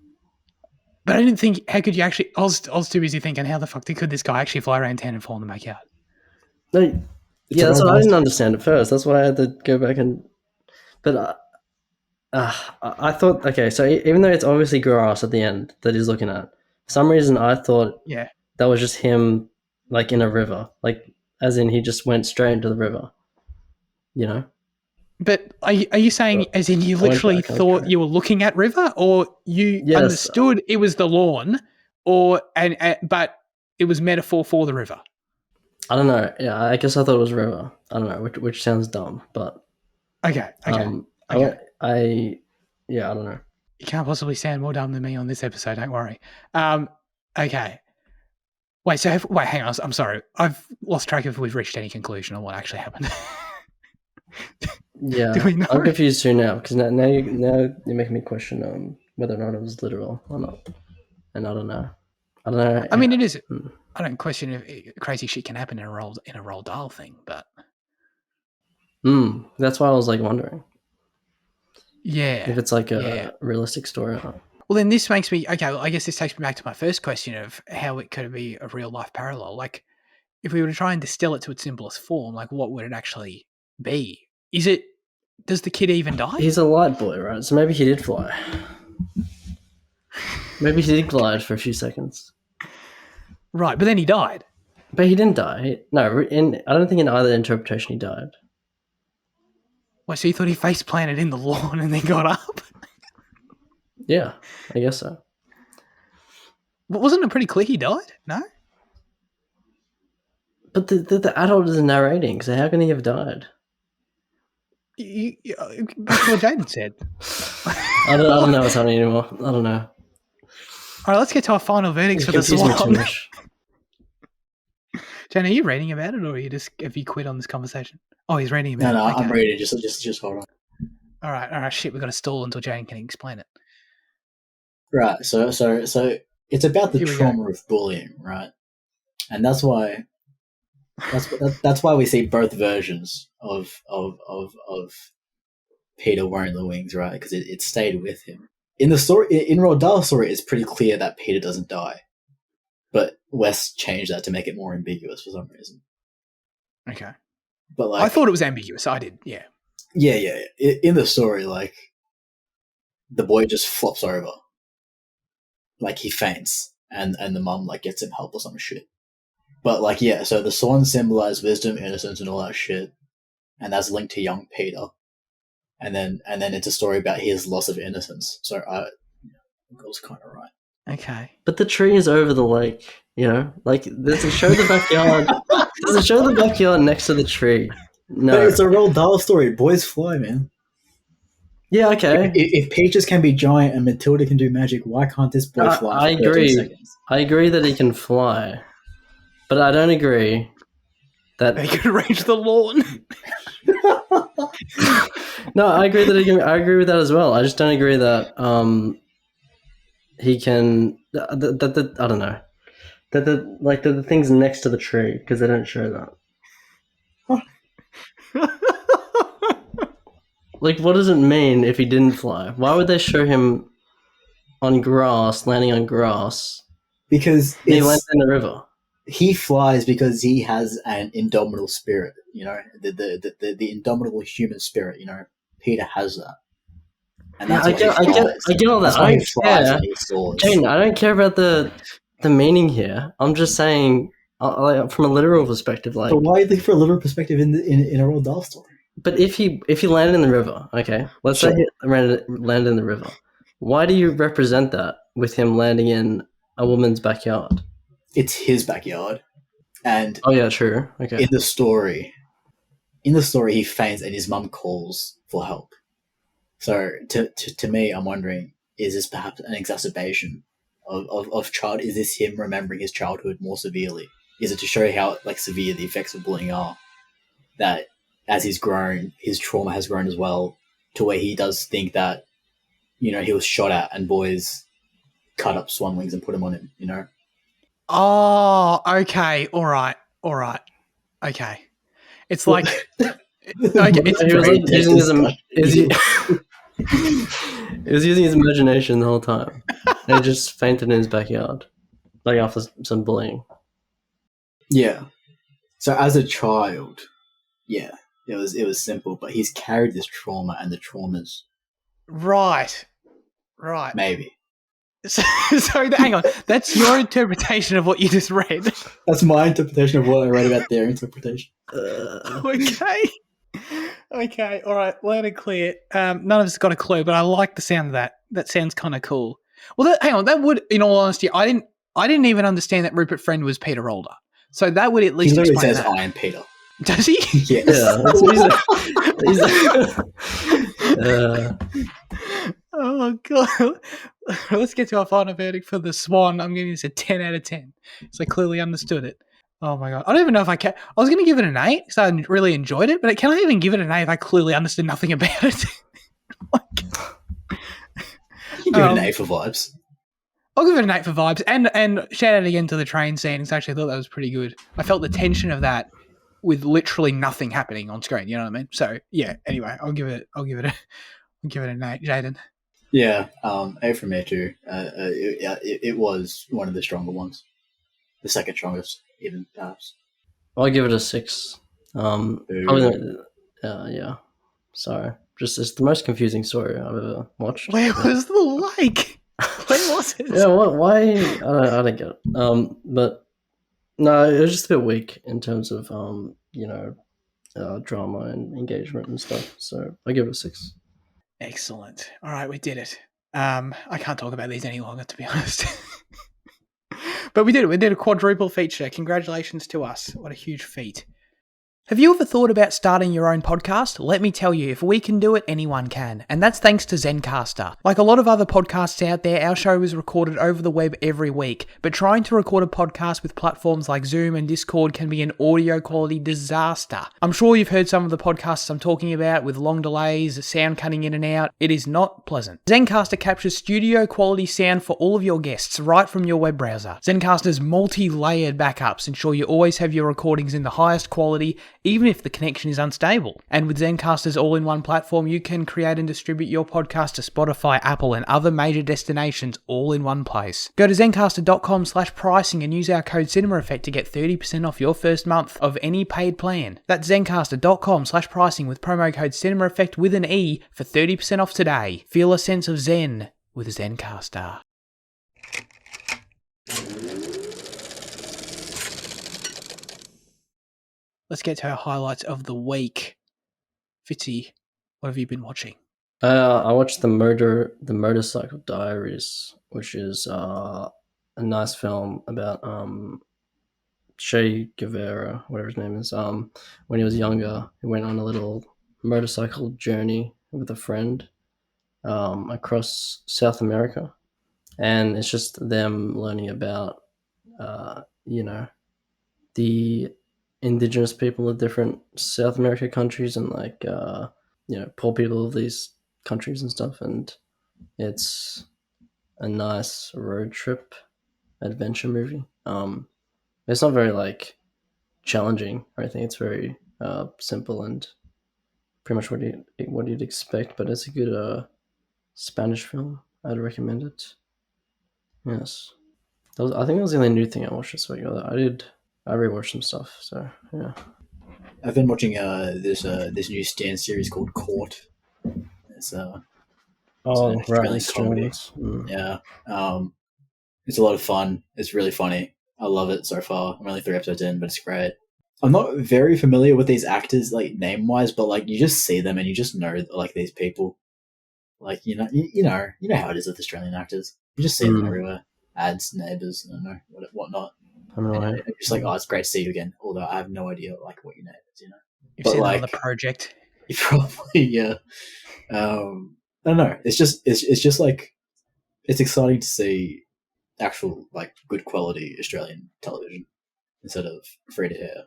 But I didn't think, how could you actually, I was too busy thinking, how the fuck could this guy actually fly around town and fall in the backyard?
No, yeah, that's what I didn't understand at first. That's why I had to go back and, but I thought, okay, so even though it's obviously grass at the end that he's looking at, for some reason I thought that was just him like in a river, like as in he just went straight into the river, you know?
But are you saying as in you literally thought you were looking at river, or you understood it was the lawn, but it was metaphor for the river?
I don't know. Yeah, I guess I thought it was river. I don't know, which sounds dumb, but
okay.
I don't know.
You can't possibly sound more dumb than me on this episode. Don't worry. Okay. Wait. Hang on. I'm sorry. I've lost track of if we've reached any conclusion on what actually happened.
Yeah, I'm confused too now because now you're making me question whether or not it was literal or not, and I don't know.
I mean, it is. I don't question if crazy shit can happen in a Roald Dahl thing, but
That's why I was like wondering
Yeah.
if it's like a realistic story.
Well, then this makes me okay. Well, I guess this takes me back to my first question of how it could be a real life parallel. Like, if we were to try and distill it to its simplest form, like what would it actually be? Is it? Does the kid even die?
He's a light boy, right? So maybe he did fly. Maybe he did glide for a few seconds.
Right, but then he died.
But he didn't die. I don't think in either interpretation he died.
Well, so you thought he face planted in the lawn and then got up?
Yeah, I guess so.
But wasn't it pretty clear he died? No?
But the adult is narrating, so how can he have died?
That's what Jaden said.
I don't know what's happening anymore. I don't know.
All right, let's get to our final verdicts for the Swan. Jaden, are you reading about it, or have you quit on this conversation? Oh, he's reading about it.
No,
okay.
I'm reading. Just hold on.
All right. Shit, we've got to stall until Jaden can explain it.
Right. So it's about the trauma of bullying, right? And that's why we see both versions of Peter wearing the wings, right? Because it stayed with him. In the story, in Roald Dahl's story, it's pretty clear that Peter doesn't die, but Wes changed that to make it more ambiguous for some reason.
Okay,
but
I thought it was ambiguous. I did, yeah.
Yeah. In the story, like the boy just flops over, like he faints, and the mum like gets him help or some shit. But like so the swans symbolize wisdom, innocence, and all that shit, and that's linked to young Peter. And then it's a story about his loss of innocence. So I was kind of right.
Okay.
But the tree is over the lake, Like, there's a show the backyard. There's a show the backyard next to the tree. No.
But it's a Roald Dahl story. Boys fly, man.
Yeah, okay.
If Peaches can be giant and Matilda can do magic, why can't this boy fly
I
for 13
agree.
seconds?
I agree that he can fly. But I don't agree that
he can range the lawn.
No, I agree that I agree with that as well. I just don't agree that he can. I don't know that the things next to the tree, because they don't show that. Like, what does it mean if he didn't fly? Why would they show him on grass, landing on grass?
Because
he lands in the river.
He flies because he has an indomitable spirit, the indomitable human spirit, Peter has that. And that's
I get all that. I don't care. Jane, I don't care about the meaning here. I'm just saying, from a literal perspective, like.
But why are you looking for a literal perspective in a Roald Dahl story?
But if he landed in the river, okay, let's say he landed in the river. Why do you represent that with him landing in a woman's backyard?
It's his backyard, and
oh yeah, true. Okay.
In the story, he faints and his mum calls for help. So to me, I'm wondering: is this perhaps an exacerbation of child? Is this him remembering his childhood more severely? Is it to show how severe the effects of bullying are? That as he's grown, his trauma has grown as well, to where he does think that he was shot at and boys cut up swan wings and put them on him.
Oh, okay. All right. Okay. It's like
he was using his imagination the whole time. And he just fainted in his backyard, like after some bullying.
Yeah. So as a child, yeah, it was simple, but he's carried this trauma and the traumas.
Right.
Maybe.
So hang on, that's your interpretation of what you just read.
That's my interpretation of what I read about their interpretation.
Okay, all right, loud and clear. None of us got a clue, but I like the sound of that. That sounds kind of cool. Well, hang on, that would, in all honesty, I didn't even understand that Rupert Friend was Peter Roald Dahl. So that would at least explain
says
that.
I am Peter.
Does he?
Yes.
Yeah.
Oh god. Let's get to our final verdict for the Swan. I'm giving this a 10 out of 10. So I clearly understood it. Oh my god. I don't even know if I can. I was going to give it an 8 because I really enjoyed it, but can I even give it an 8 if I clearly understood nothing about it?
You give it an 8 for vibes.
I'll give it an 8 for vibes. And shout out again to the train scene because I actually thought that was pretty good. I felt the tension of that with literally nothing happening on screen. You know what I mean? So yeah. Anyway, I'll give it a Nate. Jaden.
Yeah, A from me too. It was one of the stronger ones, the second strongest, even perhaps.
I'll give it a 6. Probably, yeah. Sorry, just it's the most confusing story I've ever watched.
Where was the lake? Where was it?
Yeah, why? I don't get it. But no, it was just a bit weak in terms of drama and engagement and stuff. So I give it a 6.
Excellent. All right, we did it. I can't talk about these any longer, to be honest. But we did it. We did a quadruple feature. Congratulations to us. What a huge feat. Have you ever thought about starting your own podcast? Let me tell you, if we can do it, anyone can. And that's thanks to Zencaster. Like a lot of other podcasts out there, our show is recorded over the web every week. But trying to record a podcast with platforms like Zoom and Discord can be an audio quality disaster. I'm sure you've heard some of the podcasts I'm talking about with long delays, sound cutting in and out. It is not pleasant. Zencaster captures studio quality sound for all of your guests right from your web browser. Zencaster's multi-layered backups ensure you always have your recordings in the highest quality, even if the connection is unstable. And with Zencaster's all-in-one platform, you can create and distribute your podcast to Spotify, Apple, and other major destinations all in one place. Go to Zencaster.com/pricing and use our code CinemaEffect to get 30% off your first month of any paid plan. That's Zencaster.com/pricing with promo code CinemaEffect with an E for 30% off today. Feel a sense of Zen with Zencaster. Let's get to our highlights of the week. Fitzy, what have you been watching?
I watched the Motorcycle Diaries, which is a nice film about Che Guevara, whatever his name is. When he was younger, he went on a little motorcycle journey with a friend across South America, and it's just them learning about the indigenous people of different South America countries and poor people of these countries and stuff. And it's a nice road trip adventure movie. It's not very challenging or anything. It's very simple and pretty much what you'd expect. But it's a good Spanish film. I'd recommend it. Yes, I think that was the only new thing I watched this week. I rewatched some stuff, so yeah.
I've been watching this new Stan series called Court. It's
right,
Australian comedy.
Yeah.
It's a lot of fun. It's really funny. I love it so far. I'm only 3 episodes in, but it's great. I'm not very familiar with these actors, name wise, but you just see them and you just know these people. You know how it is with Australian actors. You just see them everywhere. Ads, neighbours, I don't know, whatnot. And it's it's great to see you again. Although I have no idea what your name is.
You've seen them on the project.
You probably, yeah. I don't know. It's just it's exciting to see actual good quality Australian television instead of free to air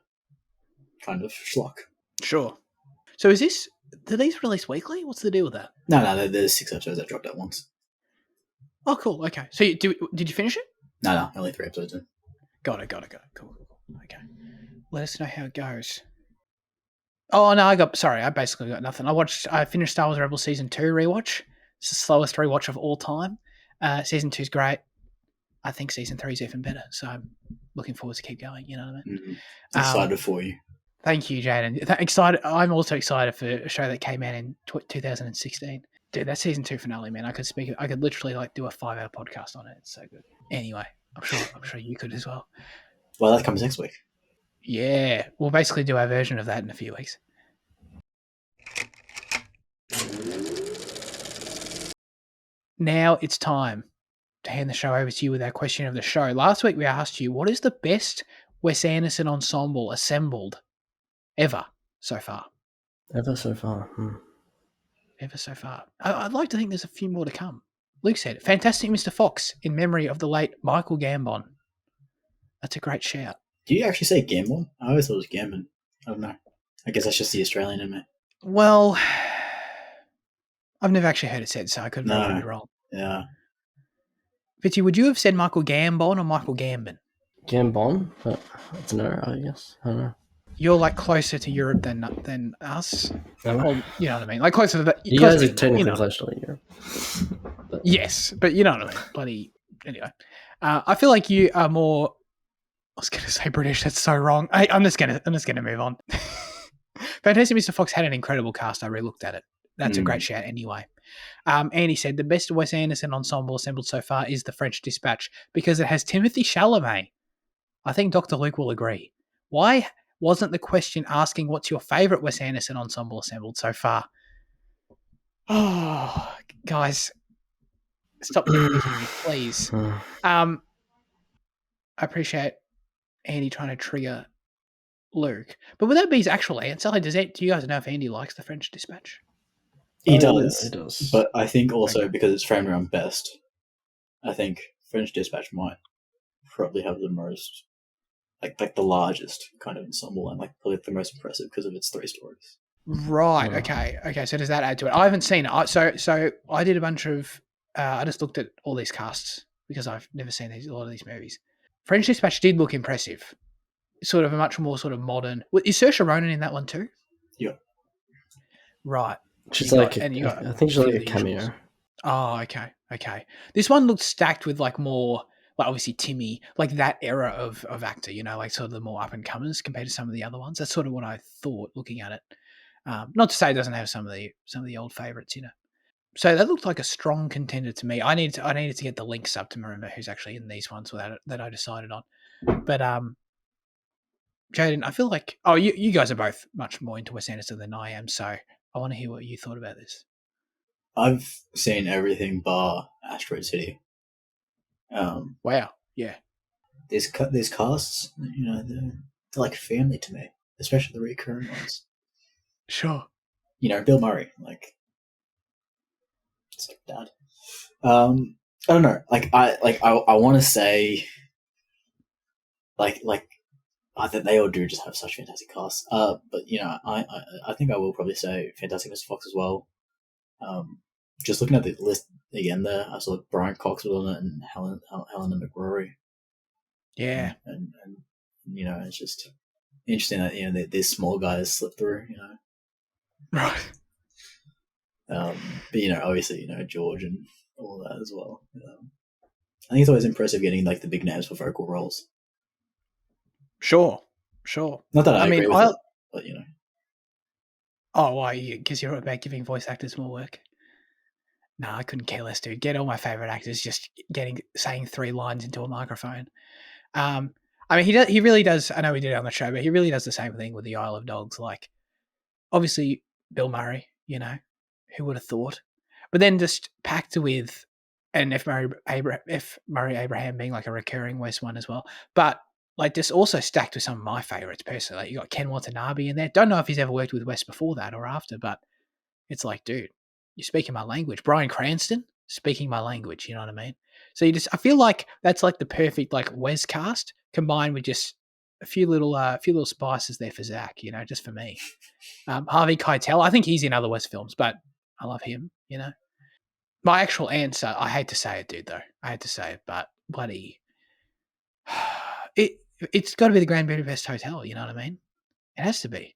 kind of schlock.
Sure. So do these release weekly? What's the deal with that?
No, there's 6 episodes that dropped out once.
Oh, cool. Okay. So did you finish it?
No, only 3 episodes in.
Got it. Cool. Okay. Let us know how it goes. Oh, no, I basically got nothing. I finished Star Wars Rebels Season 2 rewatch. It's the slowest rewatch of all time. Season 2 is great. I think Season 3 is even better. So I'm looking forward to keep going. You know what I mean?
Mm-hmm. Excited for you.
Thank you, Jaden. Excited. I'm also excited for a show that came out in 2016. Dude, that Season 2 finale, man, I could literally do a 5-hour podcast on it. It's so good. Anyway, I'm sure you could as well.
Well, that comes next week.
Yeah, we'll basically do our version of that in a few weeks. Now it's time to hand the show over to you with our question of the show. Last week we asked you, what is the best Wes Anderson ensemble assembled ever so far?
Ever so far.
Ever so far. I'd like to think there's a few more to come. Luke said, Fantastic Mr. Fox in memory of the late Michael Gambon. That's a great shout.
Do you actually say Gambon? I always thought it was Gambon. I don't know. I guess that's just the Australian in me.
Well, I've never actually heard it said, so I could probably be wrong.
Yeah.
Fitzy, would you have said Michael Gambon or Michael Gambon?
Gambon? I don't know, I guess. I don't know.
you're like closer to Europe than us. Well, you know what I mean. Like closer to the.
You guys are technically closer to Europe.
Yes, but you know what I mean. Bloody anyway. I feel like you are more. I was going to say British. That's so wrong. I'm just gonna move on. Fantastic Mr. Fox had an incredible cast. I re-looked at it. That's a great shout anyway. Andy said the best Wes Anderson ensemble assembled so far is The French Dispatch because it has Timothée Chalamet. I think Dr. Luke will agree. Why wasn't the question asking what's your favourite Wes Anderson ensemble assembled so far? Oh, guys, stop nitpicking me, please. I appreciate Andy trying to trigger Luke. But would that be his actual answer? Like, do you guys know if Andy likes The French Dispatch?
He does. But I think also because it's framed around best, I think French Dispatch might probably have the most, like the largest kind of ensemble and like probably the most impressive because of its 3 stories.
Right. Okay. So does that add to it? I haven't seen it. So I did a bunch of. I just looked at all these casts because I've never seen a lot of these movies. French Dispatch did look impressive. Sort of a much more sort of modern. Is Saoirse Ronan in that one too?
Yeah.
Right.
She's I think she's like a cameo.
Oh, okay. This one looked stacked with like more, like obviously Timmy, like that era of actor, you know, like sort of the more up and comers compared to some of the other ones. That's sort of what I thought looking at it. Not to say it doesn't have some of the old favorites, you know. So that looked like a strong contender to me. I needed to get the links up to remember who's actually in these ones that I decided on. But Jaden, I feel like you guys are both much more into Wes Anderson than I am, so I want to hear what you thought about this.
I've seen everything bar Asteroid City.
Wow, yeah.
These casts, you know, they're like family to me, especially the recurring ones.
Sure.
You know, Bill Murray, like, it's like dad. I don't know. I want to say, I think they all do just have such fantastic casts. But you know, I think I will probably say Fantastic Mr. Fox as well. Just looking at the list again, there I saw Brian Cox was on it and Helena McRory.
Yeah,
and you know, it's just interesting that you know these small guys slip through. You know,
right.
But you know, obviously, you know George and all that as well. I think it's always impressive getting like the big names for vocal roles.
Sure.
Not that I agree with it, but you know.
Oh, why? Because you're about giving voice actors more work. No, I couldn't care less, dude. Get all my favorite actors just saying 3 lines into a microphone. I mean, he really does. I know we did it on the show, but he really does the same thing with the Isle of Dogs. Like, obviously, Bill Murray. You know, who would have thought? But then just packed with, and F. Murray Abraham being like a recurring West one as well. But like, just also stacked with some of my favorites personally. Like, you got Ken Watanabe in there. Don't know if he's ever worked with Wes before that or after, but it's like, dude, you're speaking my language. Bryan Cranston, speaking my language. You know what I mean? So I feel like that's like the perfect like Wes cast combined with just a few little spices there for Zach. You know, just for me. Harvey Keitel, I think he's in other Wes films, but I love him. You know, my actual answer. I hate to say it, dude. Though I hate to say it, but bloody, it's got to be the Grand Budapest Hotel. You know what I mean? It has to be.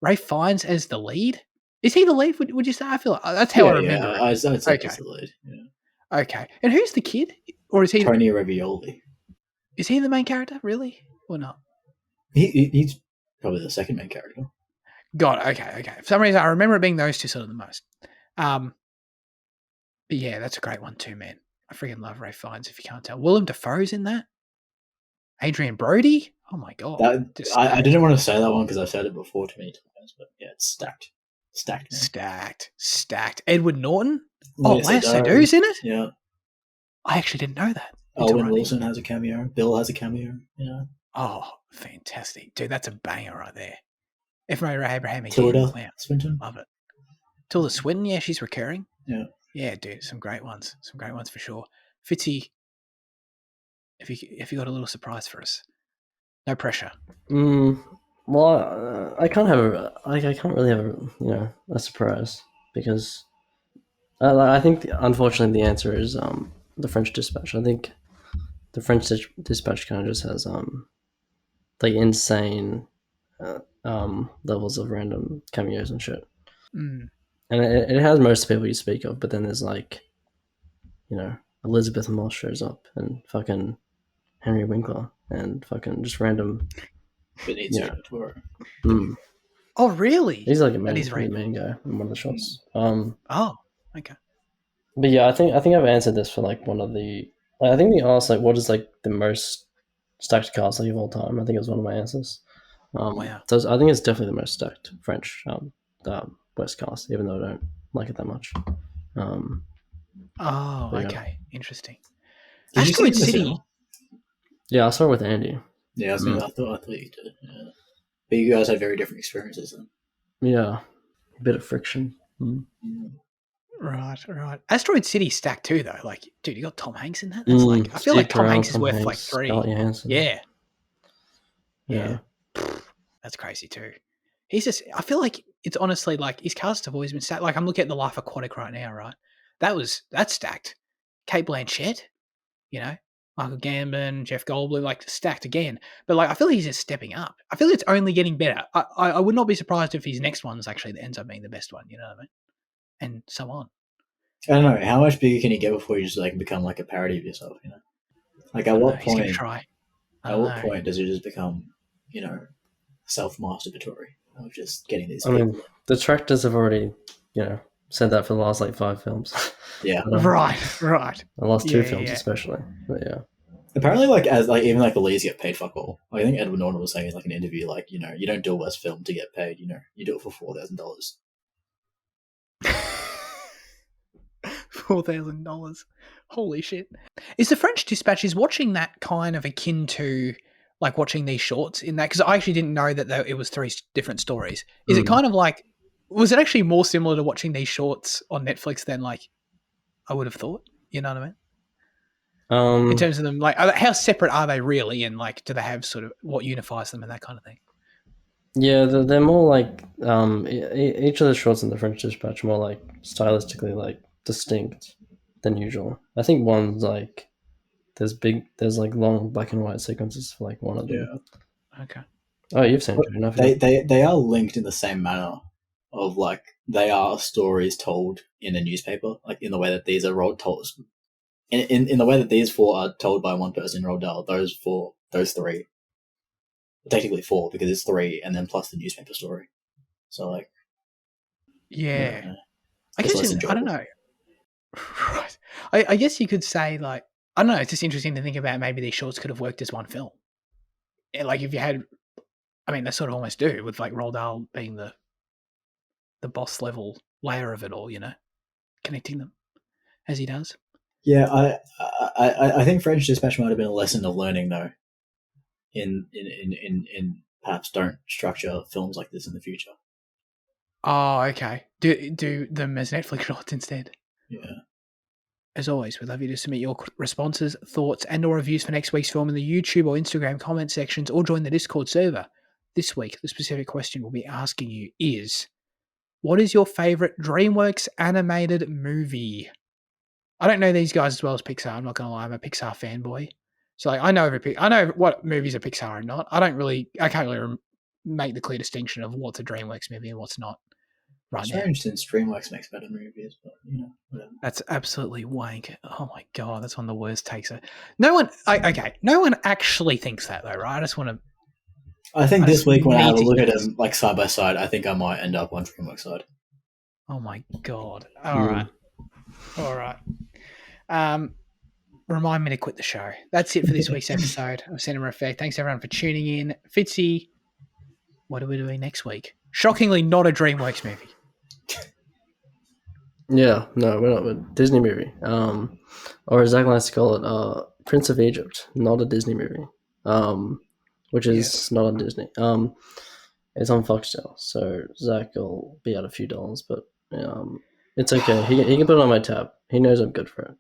Ralph Fiennes as the lead. Is he the lead? Would you say? I feel like that's how I remember it.
I'd say he's the lead. Yeah.
Okay. And who's the kid? Or is he
Tony Ravioli?
Is he the main character, really? Or not?
He's probably the second main character.
God, okay. For some reason I remember it being those two sort of the most. But yeah, that's a great one too, man. I freaking love Ralph Fiennes, if you can't tell. Willem Dafoe's in that. Adrian Brody? Oh my god.
I didn't want to say that one because I've said it before too many times, but yeah, it's stacked.
Stacked. Edward Norton? Lea Seydoux in it?
Yeah.
I actually didn't know that.
Owen Wilson has a cameo. Bill has a cameo. Yeah.
Oh, fantastic. Dude, that's a banger right there. F. Murray Abraham again.
Tilda
Swinton. Love it. Tilda Swinton, yeah, she's recurring.
Yeah.
Yeah, dude, some great ones. Some great ones for sure. Fitzy, if you got a little surprise for us. No pressure.
Well, I can't really have a surprise because I think unfortunately the answer is the French Dispatch. I think the French Dispatch kind of just has like insane levels of random cameos and shit.
Mm.
And it has most people you speak of, but then there's like, Elizabeth Moss shows up and fucking Henry Winkler and fucking just random.
Benicio del Toro.
Oh, really?
He's like
That is
the
random.
main guy in one of the shots.
Oh, okay.
But yeah, I think I've answered this for like one of the. I think they asked like what is like the most stacked cast like of all time. I think it was one of my answers.
Wow.
So I think it's definitely the most stacked French West cast, even though I don't like it that much.
Okay, interesting.
Did you see
Asteroid
it in the
City.
cinema?
Yeah, I saw it with Andy.
Yeah, I thought you did. Yeah. But you guys had very different experiences then.
Yeah, a bit of friction.
Right. Asteroid City stacked too, though. Like, dude, you got Tom Hanks in that. That's like, I feel like Tom Hanks is worth like 3. Yeah. That's crazy too. He's just. I feel like it's honestly like his casts have always been stacked. Like I'm looking at The Life Aquatic right now, right? That's stacked. Kate Blanchett, Michael Gambon, Jeff Goldblum, like stacked again. But like I feel like he's just stepping up. I feel like it's only getting better. I would not be surprised if his next one's actually ends up being the best one. You know what I mean? And so on.
I don't know. How much bigger can you get before you just like become like a parody of yourself? Like at what point?
He's gonna try.
At what point does it just become, self-masturbatory of just getting these?
I mean, the directors have already, said that for the last like 5 films.
Yeah.
Right.
The last 2 films especially. But yeah.
Apparently, even the leads get paid fuck all. I think Edward Norton was saying in like an interview, like, you don't do a West film to get paid. You do it for $4,000.
$4,000. Holy shit. Is the French Dispatch, is watching that kind of akin to like watching these shorts in that? Because I actually didn't know that it was 3 different stories. Is it kind of like, was it actually more similar to watching these shorts on Netflix than like I would have thought? You know what I mean? In terms of them, like how separate are they really? And like, do they have sort of what unifies them and that kind of thing?
Yeah, they're more like each of the shorts in the French Dispatch are more like stylistically like distinct than usual. I think one's like there's like long black and white sequences for like one of them.
Yeah. Okay.
Oh, you've seen
it. They are linked in the same manner of like they are stories told in a newspaper, like in the way that these are told in the way that these 4 are told by one person in Roald Dahl. Those 3. Technically 4 because it's 3 and then plus the newspaper story. So like,
yeah. I guess I don't know. Right. I guess you could say like, I don't know. It's just interesting to think about. Maybe these shorts could have worked as one film. Like if you had, I mean, they sort of almost do with like Roald Dahl being the boss level layer of it all. Connecting them as he does.
Yeah, I think French Dispatch might have been a lesson of learning though. In perhaps don't structure films like this in the future.
Oh, okay. Do them as Netflix shorts instead.
Yeah.
As always, we'd love you to submit your responses, thoughts, and or reviews for next week's film in the YouTube or Instagram comment sections, or join the Discord server. This week, the specific question we'll be asking you is, what is your favourite DreamWorks animated movie? I don't know these guys as well as Pixar. I'm not going to lie. I'm a Pixar fanboy. So like, I know what movies are Pixar and not. I can't really make the clear distinction of what's a DreamWorks movie and what's not. Right now.
Strange since DreamWorks makes better movies, but whatever.
That's absolutely wank. Oh my god, that's one of the worst takes. No one actually thinks that though, right?
I think this week when I have a look at them like side by side, I think I might end up on DreamWorks side.
Oh my god! All right. Remind me to quit the show. That's it for this week's episode of Cinema Effect. Thanks everyone for tuning in. Fitzy, what are we doing next week? Shockingly, not a DreamWorks movie.
Yeah, no, we're not. We're a Disney movie. Or as Zach likes to call it, Prince of Egypt, not a Disney movie. Which is not on Disney. It's on Foxtel, so Zach will be out a few dollars, but it's okay. He can put it on my tab. He knows I'm good for it.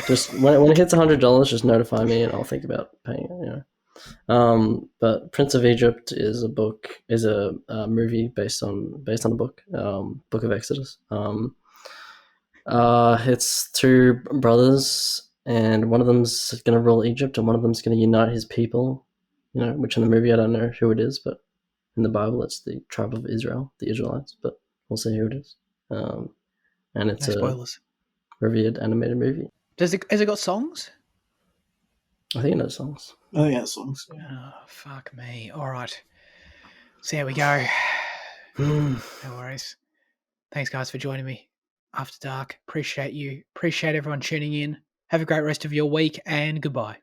Just when it hits $100, just notify me, and I'll think about paying it. But Prince of Egypt is a movie based on a book, Book of Exodus. It's 2 brothers, and one of them's going to rule Egypt, and one of them's going to unite his people. Which in the movie I don't know who it is, but in the Bible, it's the tribe of Israel, the Israelites. But also here it is, and it's
No spoilers.
a revered animated movie.
Has it got songs?
I think it has songs.
Oh yeah, songs.
Oh, fuck me. All right. So there we go. No worries. Thanks, guys, for joining me after dark. Appreciate you. Appreciate everyone tuning in. Have a great rest of your week, and goodbye.